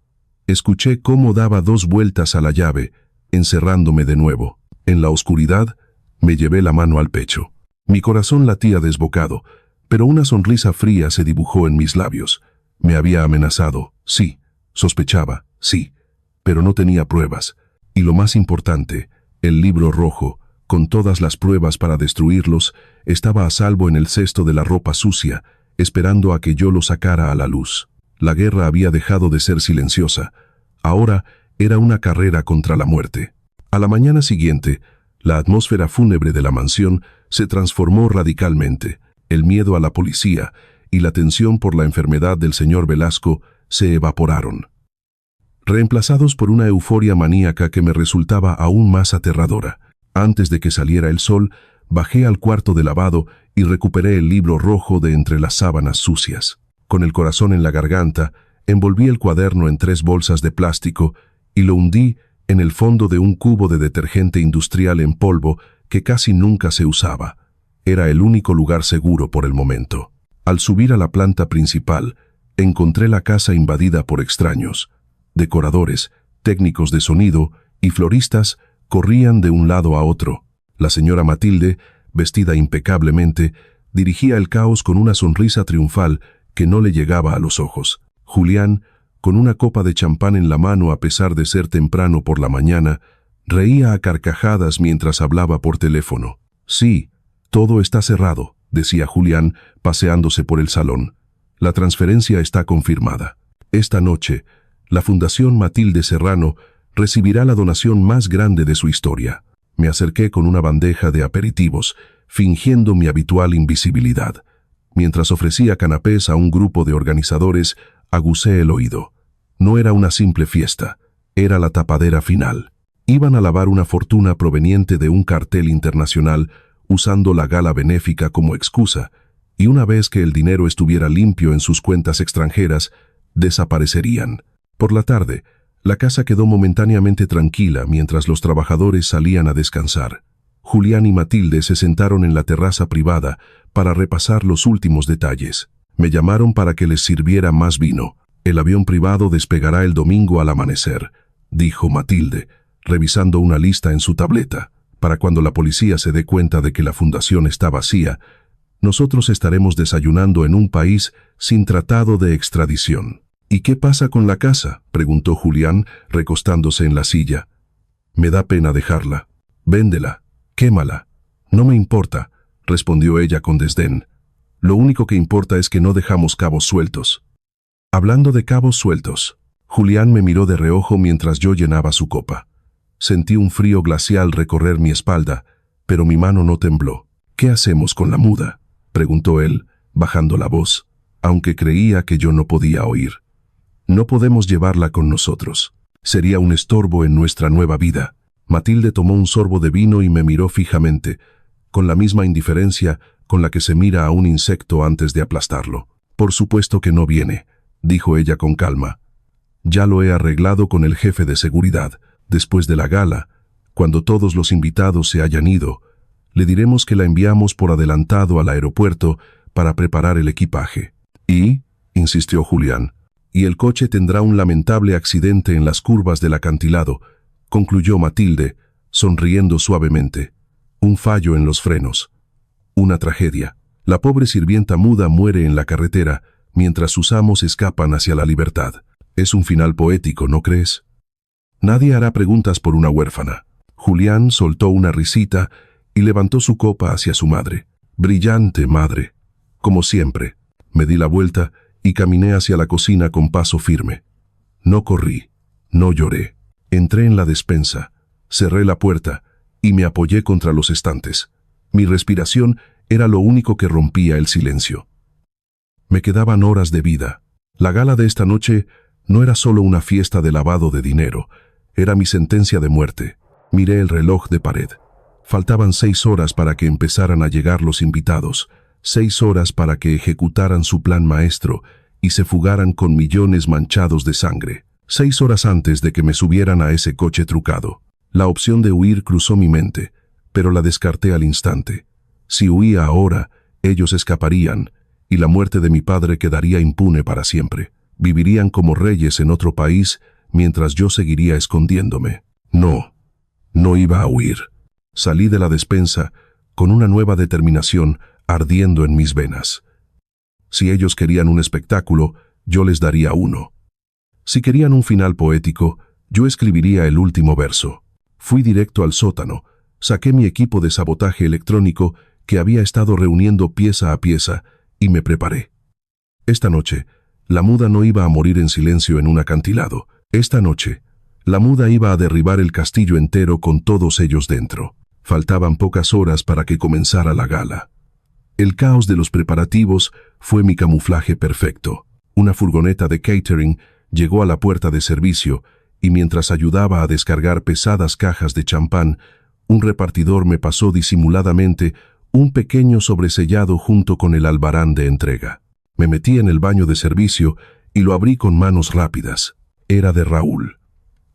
Escuché cómo daba 2 vueltas a la llave, encerrándome de nuevo. En la oscuridad, me llevé la mano al pecho. Mi corazón latía desbocado, pero una sonrisa fría se dibujó en mis labios. Me había amenazado, sí, sospechaba, sí, pero no tenía pruebas. Y lo más importante, el libro rojo, con todas las pruebas para destruirlos, estaba a salvo en el cesto de la ropa sucia, esperando a que yo lo sacara a la luz. La guerra había dejado de ser silenciosa. Ahora era una carrera contra la muerte. A la mañana siguiente, la atmósfera fúnebre de la mansión se transformó radicalmente. El miedo a la policía y la tensión por la enfermedad del señor Velasco se evaporaron, reemplazados por una euforia maníaca que me resultaba aún más aterradora. Antes de que saliera el sol, bajé al cuarto de lavado y recuperé el libro rojo de entre las sábanas sucias. Con el corazón en la garganta, envolví el cuaderno en 3 bolsas de plástico y lo hundí en el fondo de un cubo de detergente industrial en polvo que casi nunca se usaba. Era el único lugar seguro por el momento. Al subir a la planta principal, encontré la casa invadida por extraños. Decoradores, técnicos de sonido y floristas corrían de un lado a otro. La señora Matilde, vestida impecablemente, dirigía el caos con una sonrisa triunfal que no le llegaba a los ojos. Julián, con una copa de champán en la mano a pesar de ser temprano por la mañana, reía a carcajadas mientras hablaba por teléfono. Sí, todo está cerrado, decía Julián, paseándose por el salón. La transferencia está confirmada. Esta noche, la Fundación Matilde Serrano recibirá la donación más grande de su historia. Me acerqué con una bandeja de aperitivos, fingiendo mi habitual invisibilidad. Mientras ofrecía canapés a un grupo de organizadores, aguzé el oído. No era una simple fiesta, era la tapadera final. Iban a lavar una fortuna proveniente de un cartel internacional usando la gala benéfica como excusa, y una vez que el dinero estuviera limpio en sus cuentas extranjeras, desaparecerían. Por la tarde, la casa quedó momentáneamente tranquila mientras los trabajadores salían a descansar. Julián y Matilde se sentaron en la terraza privada para repasar los últimos detalles. Me llamaron para que les sirviera más vino. El avión privado despegará el domingo al amanecer, dijo Matilde, revisando una lista en su tableta. Para cuando la policía se dé cuenta de que la fundación está vacía, nosotros estaremos desayunando en un país sin tratado de extradición. ¿Y qué pasa con la casa?, preguntó Julián, recostándose en la silla. Me da pena dejarla. Véndela, quémala. No me importa, respondió ella con desdén. Lo único que importa es que no dejamos cabos sueltos. Hablando de cabos sueltos, Julián me miró de reojo mientras yo llenaba su copa. Sentí un frío glacial recorrer mi espalda, pero mi mano no tembló. ¿Qué hacemos con la muda?, preguntó él, bajando la voz, aunque creía que yo no podía oír. No podemos llevarla con nosotros. Sería un estorbo en nuestra nueva vida. Matilde tomó un sorbo de vino y me miró fijamente, con la misma indiferencia con la que se mira a un insecto antes de aplastarlo. Por supuesto que no viene, dijo ella con calma. Ya lo he arreglado con el jefe de seguridad. Después de la gala, cuando todos los invitados se hayan ido, le diremos que la enviamos por adelantado al aeropuerto para preparar el equipaje. Y, insistió Julián, y el coche tendrá un lamentable accidente en las curvas del acantilado, concluyó Matilde, sonriendo suavemente. Un fallo en los frenos. Una tragedia. La pobre sirvienta muda muere en la carretera, mientras sus amos escapan hacia la libertad. Es un final poético, ¿no crees? Nadie hará preguntas por una huérfana. Julián soltó una risita y levantó su copa hacia su madre. Brillante, madre. Como siempre. Me di la vuelta y caminé hacia la cocina con paso firme. No corrí, no lloré. Entré en la despensa, cerré la puerta y me apoyé contra los estantes. Mi respiración era lo único que rompía el silencio. Me quedaban horas de vida. La gala de esta noche no era solo una fiesta de lavado de dinero, era mi sentencia de muerte. Miré el reloj de pared. Faltaban 6 horas para que empezaran a llegar los invitados. 6 horas para que ejecutaran su plan maestro y se fugaran con millones manchados de sangre. 6 horas antes de que me subieran a ese coche trucado. La opción de huir cruzó mi mente, pero la descarté al instante. Si huía ahora, ellos escaparían, y la muerte de mi padre quedaría impune para siempre. Vivirían como reyes en otro país, mientras yo seguiría escondiéndome. No iba a huir. Salí de la despensa con una nueva determinación ardiendo en mis venas. Si ellos querían un espectáculo, yo les daría uno. Si querían un final poético, yo escribiría el último verso. Fui directo al sótano, saqué mi equipo de sabotaje electrónico que había estado reuniendo pieza a pieza y me preparé. Esta noche, la muda no iba a morir en silencio en un acantilado. Esta noche, la muda iba a derribar el castillo entero con todos ellos dentro. Faltaban pocas horas para que comenzara la gala. El caos de los preparativos fue mi camuflaje perfecto. Una furgoneta de catering llegó a la puerta de servicio y mientras ayudaba a descargar pesadas cajas de champán, un repartidor me pasó disimuladamente un pequeño sobresellado junto con el albarán de entrega. Me metí en el baño de servicio y lo abrí con manos rápidas. Era de Raúl.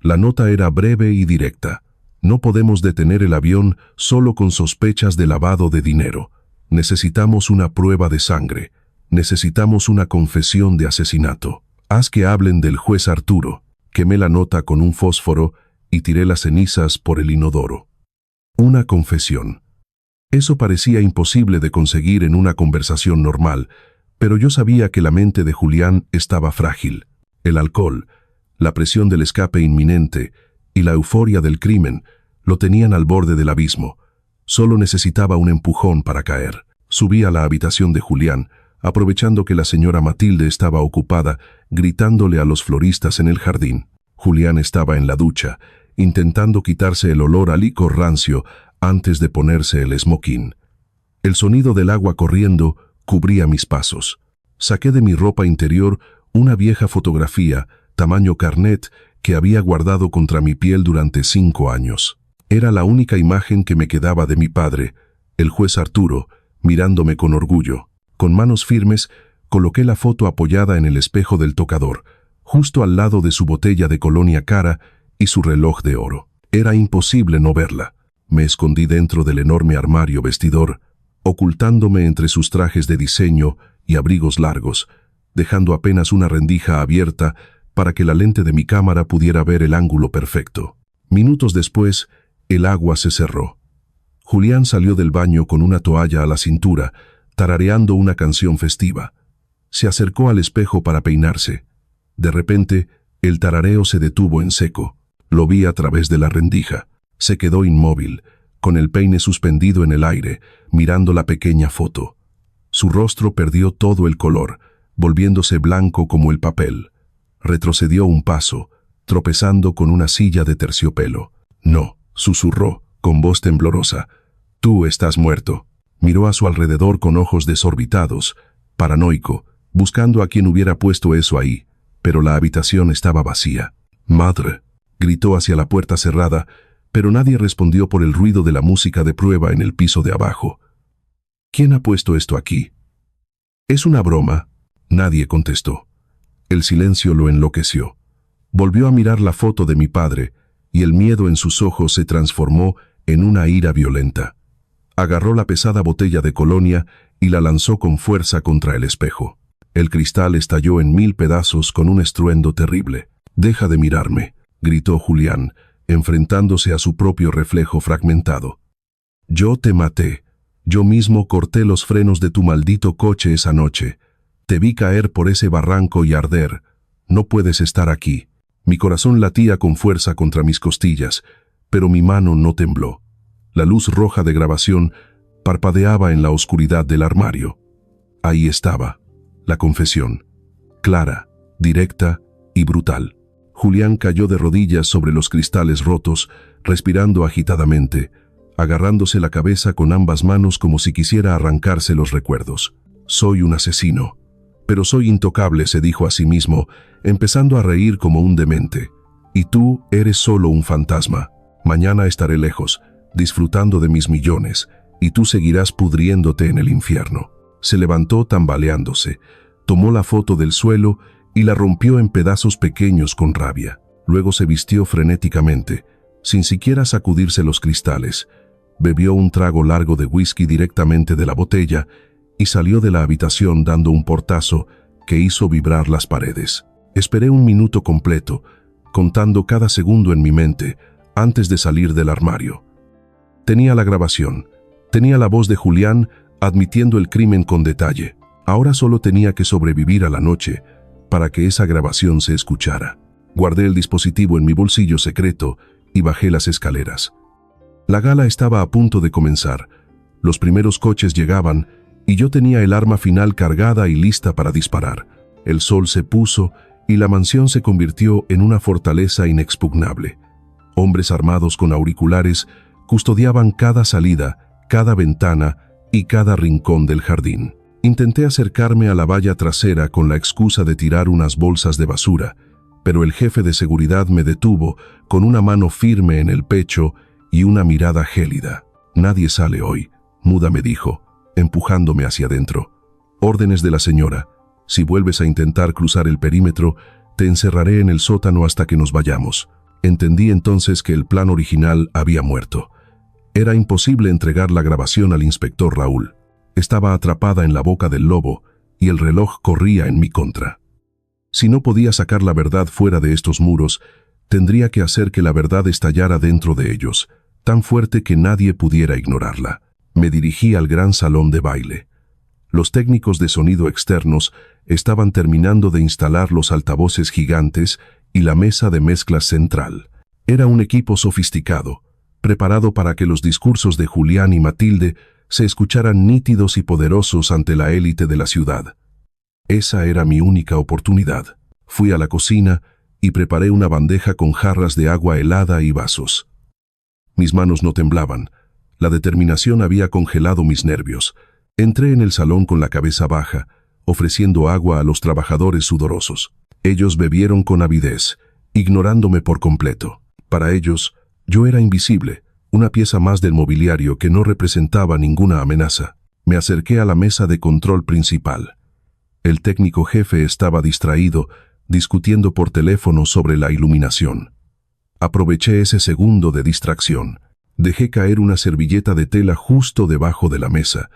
La nota era breve y directa. No podemos detener el avión solo con sospechas de lavado de dinero. Necesitamos una prueba de sangre. Necesitamos una confesión de asesinato. Haz que hablen del juez Arturo. Quemé la nota con un fósforo y tiré las cenizas por el inodoro. Una confesión. Eso parecía imposible de conseguir en una conversación normal, pero yo sabía que la mente de Julián estaba frágil. El alcohol, la presión del escape inminente y la euforia del crimen lo tenían al borde del abismo. Solo necesitaba un empujón para caer. Subí a la habitación de Julián, aprovechando que la señora Matilde estaba ocupada, gritándole a los floristas en el jardín. Julián estaba en la ducha, intentando quitarse el olor a licor rancio antes de ponerse el esmoquín. El sonido del agua corriendo cubría mis pasos. Saqué de mi ropa interior una vieja fotografía, tamaño carnet, que había guardado contra mi piel durante 5 años. Era la única imagen que me quedaba de mi padre, el juez Arturo, mirándome con orgullo. Con manos firmes, coloqué la foto apoyada en el espejo del tocador, justo al lado de su botella de colonia cara y su reloj de oro. Era imposible no verla. Me escondí dentro del enorme armario vestidor, ocultándome entre sus trajes de diseño y abrigos largos, dejando apenas una rendija abierta para que la lente de mi cámara pudiera ver el ángulo perfecto. Minutos después, el agua se cerró. Julián salió del baño con una toalla a la cintura, tarareando una canción festiva. Se acercó al espejo para peinarse. De repente, el tarareo se detuvo en seco. Lo vi a través de la rendija. Se quedó inmóvil, con el peine suspendido en el aire, mirando la pequeña foto. Su rostro perdió todo el color, volviéndose blanco como el papel. Retrocedió un paso, tropezando con una silla de terciopelo. «No», susurró, con voz temblorosa. «Tú estás muerto». Miró a su alrededor con ojos desorbitados, paranoico, buscando a quien hubiera puesto eso ahí, pero la habitación estaba vacía. «Madre», gritó hacia la puerta cerrada, pero nadie respondió por el ruido de la música de prueba en el piso de abajo. «¿Quién ha puesto esto aquí?» «¿Es una broma?» Nadie contestó. El silencio lo enloqueció. Volvió a mirar la foto de mi padre, y el miedo en sus ojos se transformó en una ira violenta. Agarró la pesada botella de colonia y la lanzó con fuerza contra el espejo. El cristal estalló en 1000 pedazos con un estruendo terrible. «Deja de mirarme», gritó Julián, enfrentándose a su propio reflejo fragmentado. «Yo te maté. Yo mismo corté los frenos de tu maldito coche esa noche. Te vi caer por ese barranco y arder. No puedes estar aquí». Mi corazón latía con fuerza contra mis costillas, pero mi mano no tembló. La luz roja de grabación parpadeaba en la oscuridad del armario. Ahí estaba, la confesión, clara, directa y brutal. Julián cayó de rodillas sobre los cristales rotos, respirando agitadamente, agarrándose la cabeza con ambas manos como si quisiera arrancarse los recuerdos. «Soy un asesino, pero soy intocable», se dijo a sí mismo, empezando a reír como un demente. «Y tú eres solo un fantasma. Mañana estaré lejos, disfrutando de mis millones, y tú seguirás pudriéndote en el infierno». Se levantó tambaleándose, tomó la foto del suelo y la rompió en pedazos pequeños con rabia. Luego se vistió frenéticamente, sin siquiera sacudirse los cristales. Bebió un trago largo de whisky directamente de la botella y salió de la habitación dando un portazo que hizo vibrar las paredes. Esperé un minuto completo, contando cada segundo en mi mente, antes de salir del armario. Tenía la grabación, tenía la voz de Julián admitiendo el crimen con detalle. Ahora solo tenía que sobrevivir a la noche para que esa grabación se escuchara. Guardé el dispositivo en mi bolsillo secreto y bajé las escaleras. La gala estaba a punto de comenzar. Los primeros coches llegaban y yo tenía el arma final cargada y lista para disparar. El sol se puso y la mansión se convirtió en una fortaleza inexpugnable. Hombres armados con auriculares custodiaban cada salida, cada ventana y cada rincón del jardín. Intenté acercarme a la valla trasera con la excusa de tirar unas bolsas de basura, pero el jefe de seguridad me detuvo con una mano firme en el pecho y una mirada gélida. «Nadie sale hoy», muda me dijo, empujándome hacia adentro. «Órdenes de la señora. Si vuelves a intentar cruzar el perímetro, te encerraré en el sótano hasta que nos vayamos». Entendí entonces que el plan original había muerto. Era imposible entregar la grabación al inspector Raúl. Estaba atrapada en la boca del lobo y el reloj corría en mi contra. Si no podía sacar la verdad fuera de estos muros, tendría que hacer que la verdad estallara dentro de ellos, tan fuerte que nadie pudiera ignorarla. Me dirigí al gran salón de baile. Los técnicos de sonido externos estaban terminando de instalar los altavoces gigantes y la mesa de mezclas central. Era un equipo sofisticado, preparado para que los discursos de Julián y Matilde se escucharan nítidos y poderosos ante la élite de la ciudad. Esa era mi única oportunidad. Fui a la cocina y preparé una bandeja con jarras de agua helada y vasos. Mis manos no temblaban. La determinación había congelado mis nervios. Entré en el salón con la cabeza baja, ofreciendo agua a los trabajadores sudorosos. Ellos bebieron con avidez, ignorándome por completo. Para ellos, yo era invisible, una pieza más del mobiliario que no representaba ninguna amenaza. Me acerqué a la mesa de control principal. El técnico jefe estaba distraído, discutiendo por teléfono sobre la iluminación. Aproveché ese segundo de distracción. Dejé caer una servilleta de tela justo debajo de la mesa,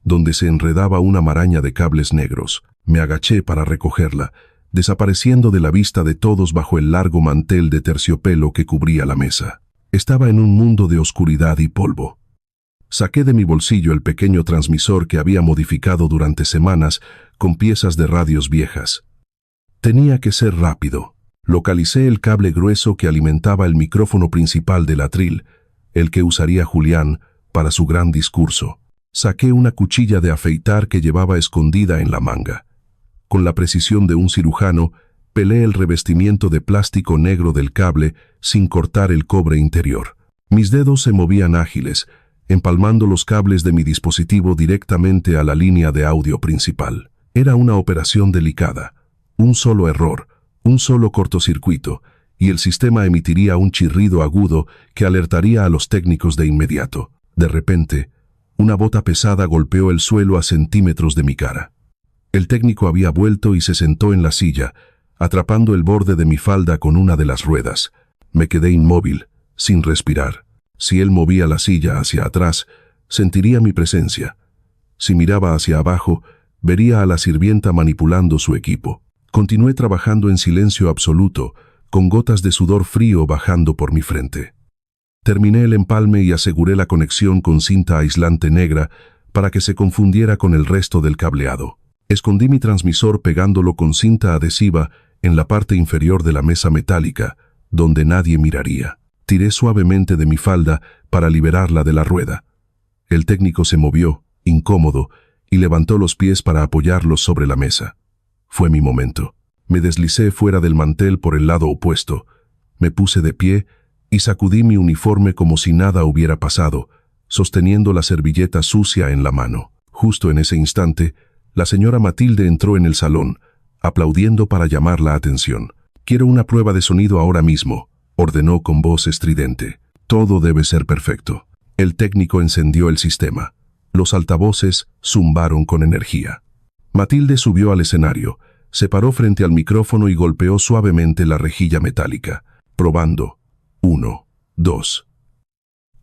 donde se enredaba una maraña de cables negros. Me agaché para recogerla, desapareciendo de la vista de todos bajo el largo mantel de terciopelo que cubría la mesa. Estaba en un mundo de oscuridad y polvo. Saqué de mi bolsillo el pequeño transmisor que había modificado durante semanas con piezas de radios viejas. Tenía que ser rápido. Localicé el cable grueso que alimentaba el micrófono principal del atril, el que usaría Julián para su gran discurso. Saqué una cuchilla de afeitar que llevaba escondida en la manga. Con la precisión de un cirujano, pelé el revestimiento de plástico negro del cable sin cortar el cobre interior. Mis dedos se movían ágiles, empalmando los cables de mi dispositivo directamente a la línea de audio principal. Era una operación delicada. Un solo error, un solo cortocircuito, y el sistema emitiría un chirrido agudo que alertaría a los técnicos de inmediato. De repente, una bota pesada golpeó el suelo a centímetros de mi cara. El técnico había vuelto y se sentó en la silla, atrapando el borde de mi falda con una de las ruedas. Me quedé inmóvil, sin respirar. Si él movía la silla hacia atrás, sentiría mi presencia. Si miraba hacia abajo, vería a la sirvienta manipulando su equipo. Continué trabajando en silencio absoluto, con gotas de sudor frío bajando por mi frente. Terminé el empalme y aseguré la conexión con cinta aislante negra para que se confundiera con el resto del cableado. Escondí mi transmisor pegándolo con cinta adhesiva en la parte inferior de la mesa metálica, donde nadie miraría. Tiré suavemente de mi falda para liberarla de la rueda. El técnico se movió, incómodo, y levantó los pies para apoyarlos sobre la mesa. Fue mi momento. Me deslicé fuera del mantel por el lado opuesto. Me puse de pie y sacudí mi uniforme como si nada hubiera pasado, sosteniendo la servilleta sucia en la mano. Justo en ese instante, la señora Matilde entró en el salón, aplaudiendo para llamar la atención. «Quiero una prueba de sonido ahora mismo», ordenó con voz estridente. «Todo debe ser perfecto». El técnico encendió el sistema. Los altavoces zumbaron con energía. Matilde subió al escenario, se paró frente al micrófono y golpeó suavemente la rejilla metálica, probando. 1, 2.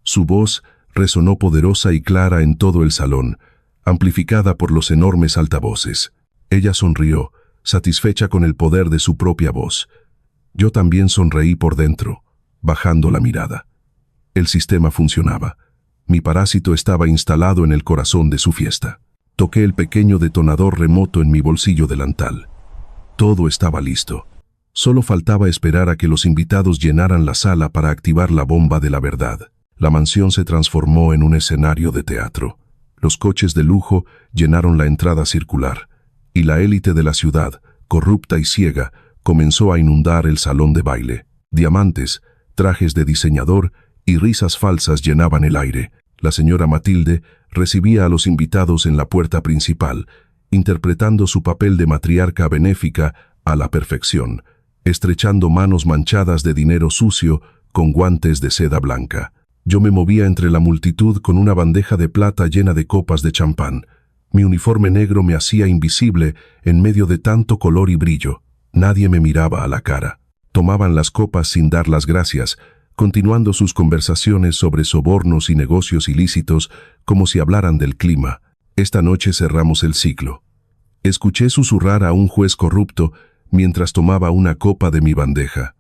Su voz resonó poderosa y clara en todo el salón, amplificada por los enormes altavoces. Ella sonrió, satisfecha con el poder de su propia voz. Yo también sonreí por dentro, bajando la mirada. El sistema funcionaba. Mi parásito estaba instalado en el corazón de su fiesta. Toqué el pequeño detonador remoto en mi bolsillo delantal. Todo estaba listo. Solo faltaba esperar a que los invitados llenaran la sala para activar la bomba de la verdad. La mansión se transformó en un escenario de teatro. Los coches de lujo llenaron la entrada circular, y la élite de la ciudad, corrupta y ciega, comenzó a inundar el salón de baile. Diamantes, trajes de diseñador y risas falsas llenaban el aire. La señora Matilde recibía a los invitados en la puerta principal, interpretando su papel de matriarca benéfica a la perfección, estrechando manos manchadas de dinero sucio con guantes de seda blanca. Yo me movía entre la multitud con una bandeja de plata llena de copas de champán. Mi uniforme negro me hacía invisible en medio de tanto color y brillo. Nadie me miraba a la cara. Tomaban las copas sin dar las gracias, continuando sus conversaciones sobre sobornos y negocios ilícitos como si hablaran del clima. Esta noche cerramos el ciclo. Escuché susurrar a un juez corrupto mientras tomaba una copa de mi bandeja.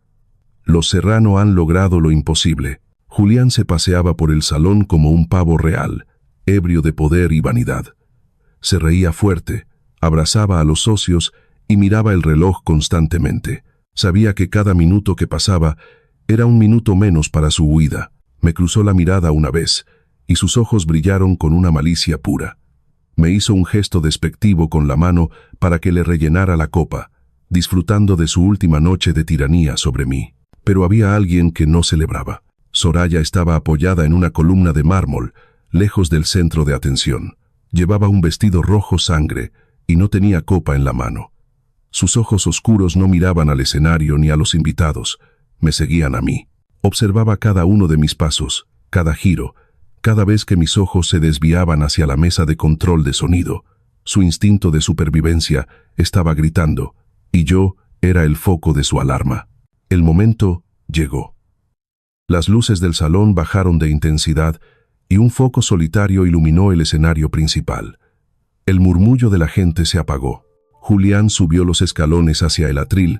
Los Serrano han logrado lo imposible. Julián se paseaba por el salón como un pavo real, ebrio de poder y vanidad. Se reía fuerte, abrazaba a los socios y miraba el reloj constantemente. Sabía que cada minuto que pasaba era un minuto menos para su huida. Me cruzó la mirada una vez, y sus ojos brillaron con una malicia pura. Me hizo un gesto despectivo con la mano para que le rellenara la copa, disfrutando de su última noche de tiranía sobre mí. Pero había alguien que no celebraba. Soraya estaba apoyada en una columna de mármol, lejos del centro de atención. Llevaba un vestido rojo sangre y no tenía copa en la mano. Sus ojos oscuros no miraban al escenario ni a los invitados, me seguían a mí. Observaba cada uno de mis pasos, cada giro, cada vez que mis ojos se desviaban hacia la mesa de control de sonido. Su instinto de supervivencia estaba gritando, y yo era el foco de su alarma. El momento llegó. Las luces del salón bajaron de intensidad y un foco solitario iluminó el escenario principal. El murmullo de la gente se apagó. Julián subió los escalones hacia el atril,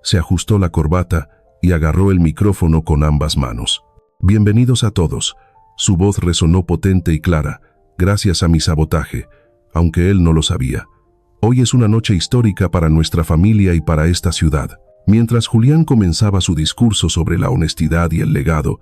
se ajustó la corbata y agarró el micrófono con ambas manos. Bienvenidos a todos. Su voz resonó potente y clara, gracias a mi sabotaje, aunque él no lo sabía. Hoy es una noche histórica para nuestra familia y para esta ciudad. Mientras Julián comenzaba su discurso sobre la honestidad y el legado,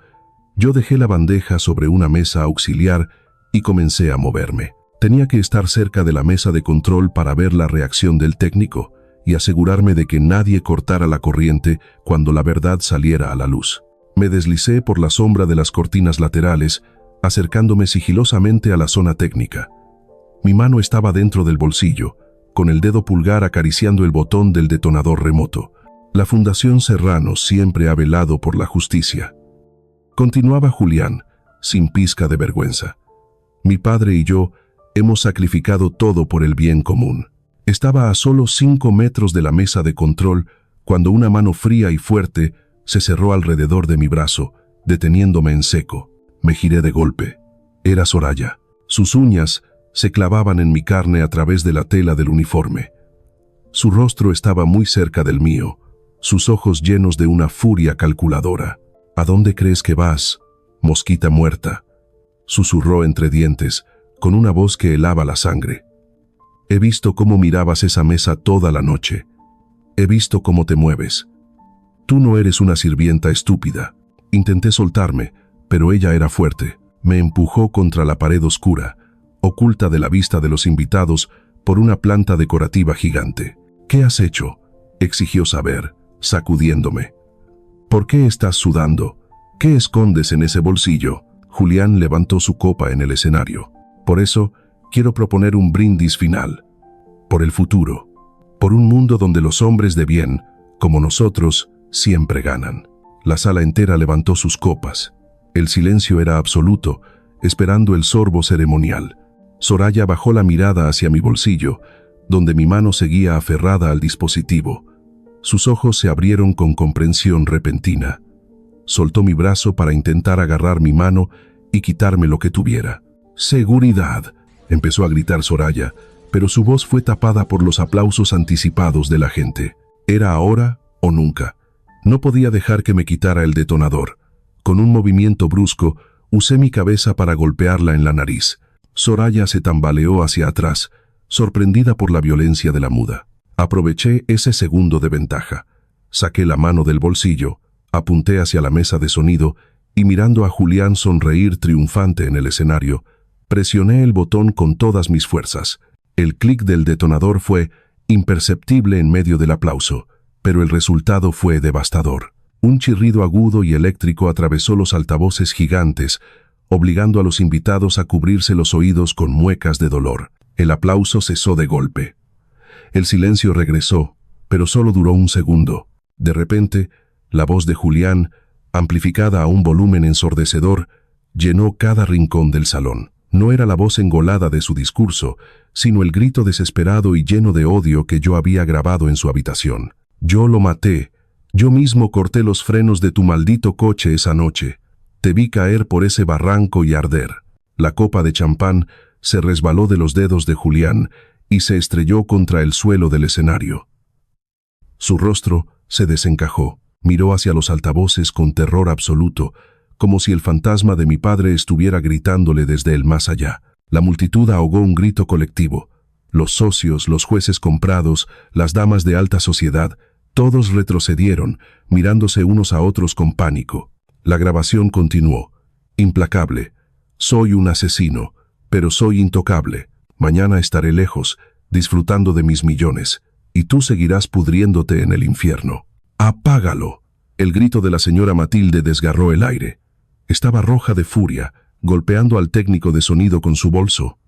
yo dejé la bandeja sobre una mesa auxiliar y comencé a moverme. Tenía que estar cerca de la mesa de control para ver la reacción del técnico y asegurarme de que nadie cortara la corriente cuando la verdad saliera a la luz. Me deslicé por la sombra de las cortinas laterales, acercándome sigilosamente a la zona técnica. Mi mano estaba dentro del bolsillo, con el dedo pulgar acariciando el botón del detonador remoto. La Fundación Serrano siempre ha velado por la justicia. Continuaba Julián, sin pizca de vergüenza. Mi padre y yo hemos sacrificado todo por el bien común. Estaba a solo 5 metros de la mesa de control cuando una mano fría y fuerte se cerró alrededor de mi brazo, deteniéndome en seco. Me giré de golpe. Era Soraya. Sus uñas se clavaban en mi carne a través de la tela del uniforme. Su rostro estaba muy cerca del mío, sus ojos llenos de una furia calculadora. «¿A dónde crees que vas, mosquita muerta?», susurró entre dientes, con una voz que helaba la sangre. «He visto cómo mirabas esa mesa toda la noche. He visto cómo te mueves. Tú no eres una sirvienta estúpida». Intenté soltarme, pero ella era fuerte. Me empujó contra la pared oscura, oculta de la vista de los invitados por una planta decorativa gigante. «¿Qué has hecho?», exigió saber, sacudiéndome. «¿Por qué estás sudando? ¿Qué escondes en ese bolsillo?». Julián levantó su copa en el escenario. «Por eso, quiero proponer un brindis final. Por el futuro. Por un mundo donde los hombres de bien, como nosotros, siempre ganan». La sala entera levantó sus copas. El silencio era absoluto, esperando el sorbo ceremonial. Soraya bajó la mirada hacia mi bolsillo, donde mi mano seguía aferrada al dispositivo. Sus ojos se abrieron con comprensión repentina. Soltó mi brazo para intentar agarrar mi mano y quitarme lo que tuviera. «¡Seguridad!», empezó a gritar Soraya, pero su voz fue tapada por los aplausos anticipados de la gente. Era ahora o nunca. No podía dejar que me quitara el detonador. Con un movimiento brusco, usé mi cabeza para golpearla en la nariz. Soraya se tambaleó hacia atrás, sorprendida por la violencia de la muda. Aproveché ese segundo de ventaja. Saqué la mano del bolsillo, apunté hacia la mesa de sonido y mirando a Julián sonreír triunfante en el escenario, presioné el botón con todas mis fuerzas. El clic del detonador fue imperceptible en medio del aplauso, pero el resultado fue devastador. Un chirrido agudo y eléctrico atravesó los altavoces gigantes, obligando a los invitados a cubrirse los oídos con muecas de dolor. El aplauso cesó de golpe. El silencio regresó, pero solo duró un segundo. De repente, la voz de Julián, amplificada a un volumen ensordecedor, llenó cada rincón del salón. No era la voz engolada de su discurso, sino el grito desesperado y lleno de odio que yo había grabado en su habitación. «Yo lo maté. Yo mismo corté los frenos de tu maldito coche esa noche. Te vi caer por ese barranco y arder». La copa de champán se resbaló de los dedos de Julián y se estrelló contra el suelo del escenario. Su rostro se desencajó. Miró hacia los altavoces con terror absoluto, como si el fantasma de mi padre estuviera gritándole desde el más allá. La multitud ahogó un grito colectivo. Los socios, los jueces comprados, las damas de alta sociedad, todos retrocedieron, mirándose unos a otros con pánico. La grabación continuó. Implacable. «Soy un asesino, pero soy intocable. Mañana estaré lejos, disfrutando de mis millones, y tú seguirás pudriéndote en el infierno. ¡Apágalo!». El grito de la señora Matilde desgarró el aire. Estaba roja de furia, golpeando al técnico de sonido con su bolso.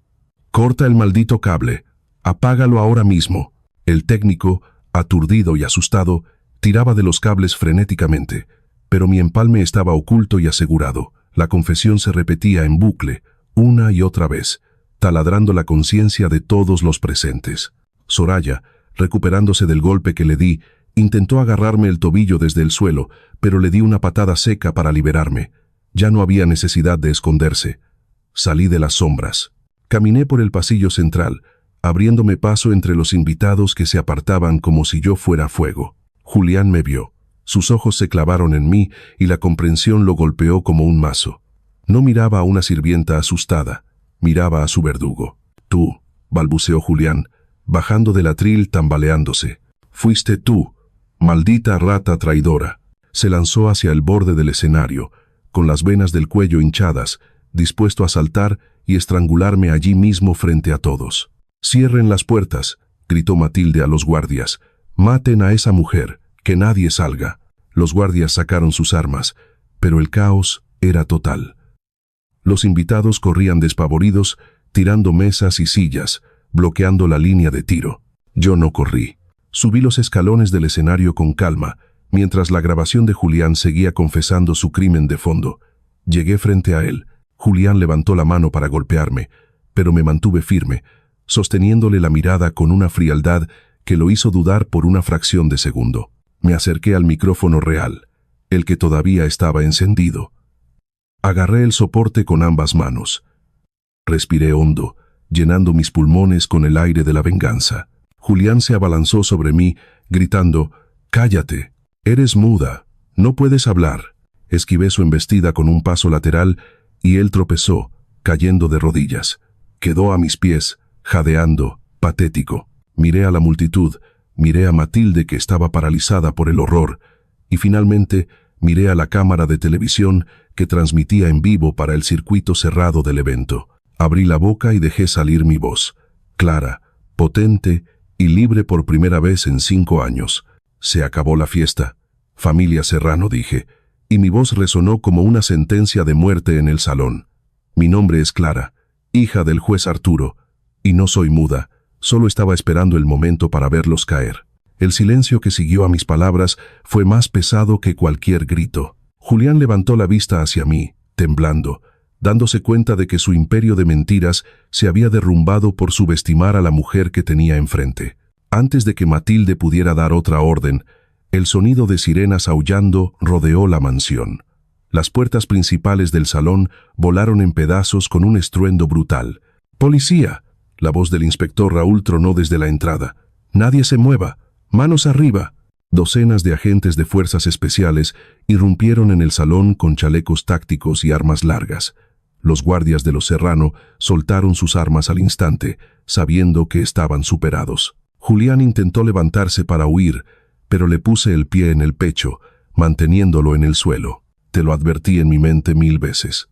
«Corta el maldito cable. Apágalo ahora mismo». El técnico, aturdido y asustado, tiraba de los cables frenéticamente, pero mi empalme estaba oculto y asegurado. La confesión se repetía en bucle, una y otra vez, taladrando la conciencia de todos los presentes. Soraya, recuperándose del golpe que le di, intentó agarrarme el tobillo desde el suelo, pero le di una patada seca para liberarme. Ya no había necesidad de esconderse. Salí de las sombras. Caminé por el pasillo central, abriéndome paso entre los invitados que se apartaban como si yo fuera fuego. Julián me vio. Sus ojos se clavaron en mí y la comprensión lo golpeó como un mazo. No miraba a una sirvienta asustada, miraba a su verdugo. «Tú», balbuceó Julián, bajando del atril tambaleándose. «Fuiste tú, maldita rata traidora». Se lanzó hacia el borde del escenario, con las venas del cuello hinchadas, dispuesto a saltar y estrangularme allí mismo frente a todos. «Cierren las puertas», gritó Matilde a los guardias. «Maten a esa mujer, que nadie salga». Los guardias sacaron sus armas, pero el caos era total. Los invitados corrían despavoridos, tirando mesas y sillas, bloqueando la línea de tiro. Yo no corrí. Subí los escalones del escenario con calma, mientras la grabación de Julián seguía confesando su crimen de fondo. Llegué frente a él. Julián levantó la mano para golpearme, pero me mantuve firme, sosteniéndole la mirada con una frialdad que lo hizo dudar por una fracción de segundo. Me acerqué al micrófono real, el que todavía estaba encendido. Agarré el soporte con ambas manos. Respiré hondo, llenando mis pulmones con el aire de la venganza. Julián se abalanzó sobre mí, gritando: «¡Cállate! Eres muda, no puedes hablar». Esquivé su embestida con un paso lateral y él tropezó, cayendo de rodillas. Quedó a mis pies, jadeando, patético. Miré a la multitud, miré a Matilde que estaba paralizada por el horror, y finalmente miré a la cámara de televisión que transmitía en vivo para el circuito cerrado del evento. Abrí la boca y dejé salir mi voz, clara, potente y libre por primera vez en 5 años. «Se acabó la fiesta. Familia Serrano», dije, y mi voz resonó como una sentencia de muerte en el salón. «Mi nombre es Clara, hija del juez Arturo, y no soy muda, solo estaba esperando el momento para verlos caer». El silencio que siguió a mis palabras fue más pesado que cualquier grito. Julián levantó la vista hacia mí, temblando, dándose cuenta de que su imperio de mentiras se había derrumbado por subestimar a la mujer que tenía enfrente. Antes de que Matilde pudiera dar otra orden, el sonido de sirenas aullando rodeó la mansión. Las puertas principales del salón volaron en pedazos con un estruendo brutal. ¡Policía! La voz del inspector Raúl tronó desde la entrada. ¡Nadie se mueva! ¡Manos arriba! Docenas de agentes de fuerzas especiales irrumpieron en el salón con chalecos tácticos y armas largas. Los guardias de los Serrano soltaron sus armas al instante, sabiendo que estaban superados. Julián intentó levantarse para huir, pero le puse el pie en el pecho, manteniéndolo en el suelo. Te lo advertí en mi mente 1000 veces.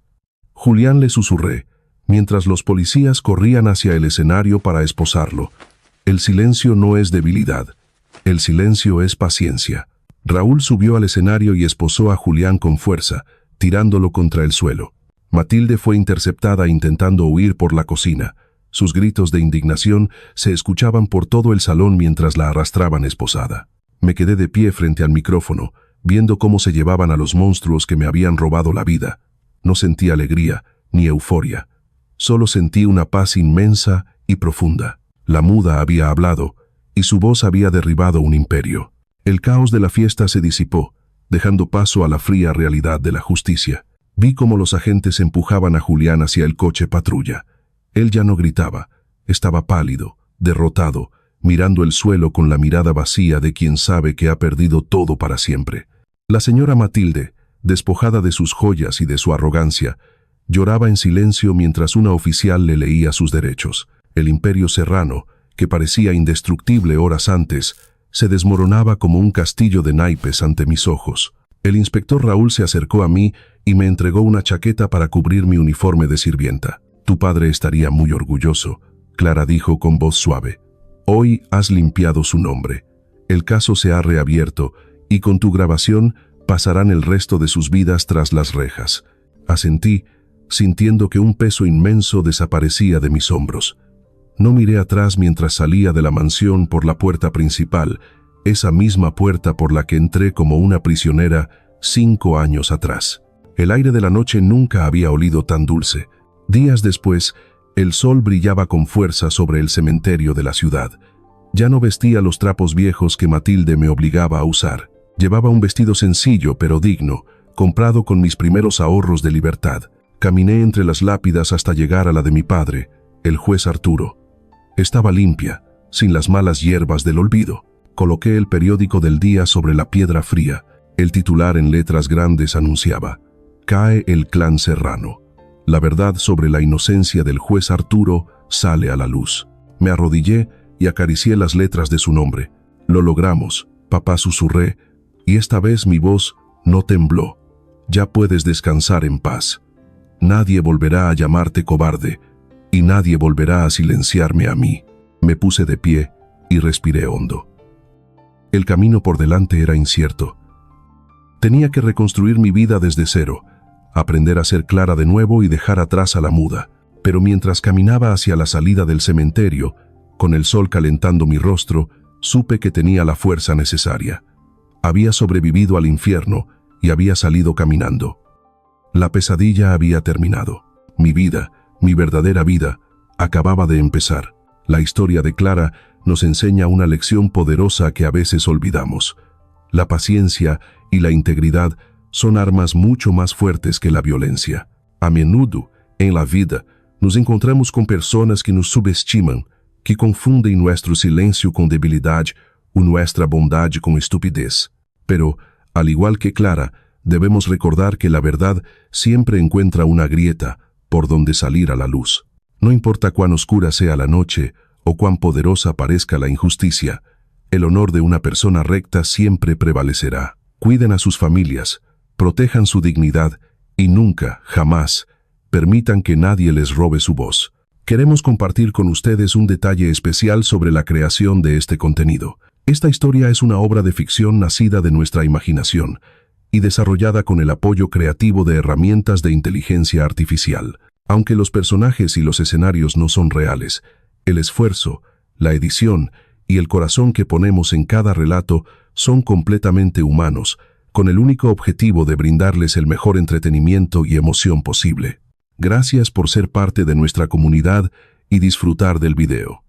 Julián, le susurré, mientras los policías corrían hacia el escenario para esposarlo. El silencio no es debilidad. El silencio es paciencia. Raúl subió al escenario y esposó a Julián con fuerza, tirándolo contra el suelo. Matilde fue interceptada intentando huir por la cocina. Sus gritos de indignación se escuchaban por todo el salón mientras la arrastraban esposada. Me quedé de pie frente al micrófono, viendo cómo se llevaban a los monstruos que me habían robado la vida. No sentí alegría ni euforia. Solo sentí una paz inmensa y profunda. La muda había hablado, y su voz había derribado un imperio. El caos de la fiesta se disipó, dejando paso a la fría realidad de la justicia. Vi cómo los agentes empujaban a Julián hacia el coche patrulla. Él ya no gritaba, estaba pálido, derrotado, mirando el suelo con la mirada vacía de quien sabe que ha perdido todo para siempre. La señora Matilde, despojada de sus joyas y de su arrogancia, lloraba en silencio mientras una oficial le leía sus derechos. El imperio serrano, que parecía indestructible horas antes, se desmoronaba como un castillo de naipes ante mis ojos. El inspector Raúl se acercó a mí y me entregó una chaqueta para cubrir mi uniforme de sirvienta. Tu padre estaría muy orgulloso, Clara dijo con voz suave. Hoy has limpiado su nombre. El caso se ha reabierto y con tu grabación pasarán el resto de sus vidas tras las rejas. Asentí, sintiendo que un peso inmenso desaparecía de mis hombros. No miré atrás mientras salía de la mansión por la puerta principal, esa misma puerta por la que entré como una prisionera 5 años atrás. El aire de la noche nunca había olido tan dulce. Días después, el sol brillaba con fuerza sobre el cementerio de la ciudad. Ya no vestía los trapos viejos que Matilde me obligaba a usar. Llevaba un vestido sencillo pero digno, comprado con mis primeros ahorros de libertad. Caminé entre las lápidas hasta llegar a la de mi padre, el juez Arturo. Estaba limpia, sin las malas hierbas del olvido. Coloqué el periódico del día sobre la piedra fría. El titular en letras grandes anunciaba: Cae el clan Serrano. La verdad sobre la inocencia del juez Arturo sale a la luz. Me arrodillé y acaricié las letras de su nombre. Lo logramos, papá, susurré, y esta vez mi voz no tembló. Ya puedes descansar en paz. Nadie volverá a llamarte cobarde, y nadie volverá a silenciarme a mí. Me puse de pie y respiré hondo. El camino por delante era incierto. Tenía que reconstruir mi vida desde cero, aprender a ser Clara de nuevo y dejar atrás a la muda. Pero mientras caminaba hacia la salida del cementerio, con el sol calentando mi rostro, supe que tenía la fuerza necesaria. Había sobrevivido al infierno y había salido caminando. La pesadilla había terminado. Mi vida, mi verdadera vida, acababa de empezar. La historia de Clara nos enseña una lección poderosa que a veces olvidamos. La paciencia y la integridad son armas mucho más fuertes que la violencia. A menudo, en la vida, nos encontramos con personas que nos subestiman, que confundem nuestro silencio con debilidad o nuestra bondad con estupidez. Pero, al igual que Clara, debemos recordar que la verdad siempre encuentra una grieta por donde salir a la luz. No importa cuán oscura sea la noche o cuán poderosa parezca la injusticia, el honor de una persona recta siempre prevalecerá. Cuiden a sus familias, protejan su dignidad y nunca, jamás, permitan que nadie les robe su voz. Queremos compartir con ustedes un detalle especial sobre la creación de este contenido. Esta historia es una obra de ficción nacida de nuestra imaginación y desarrollada con el apoyo creativo de herramientas de inteligencia artificial. Aunque los personajes y los escenarios no son reales, el esfuerzo, la edición y el corazón que ponemos en cada relato son completamente humanos, con el único objetivo de brindarles el mejor entretenimiento y emoción posible. Gracias por ser parte de nuestra comunidad y disfrutar del video.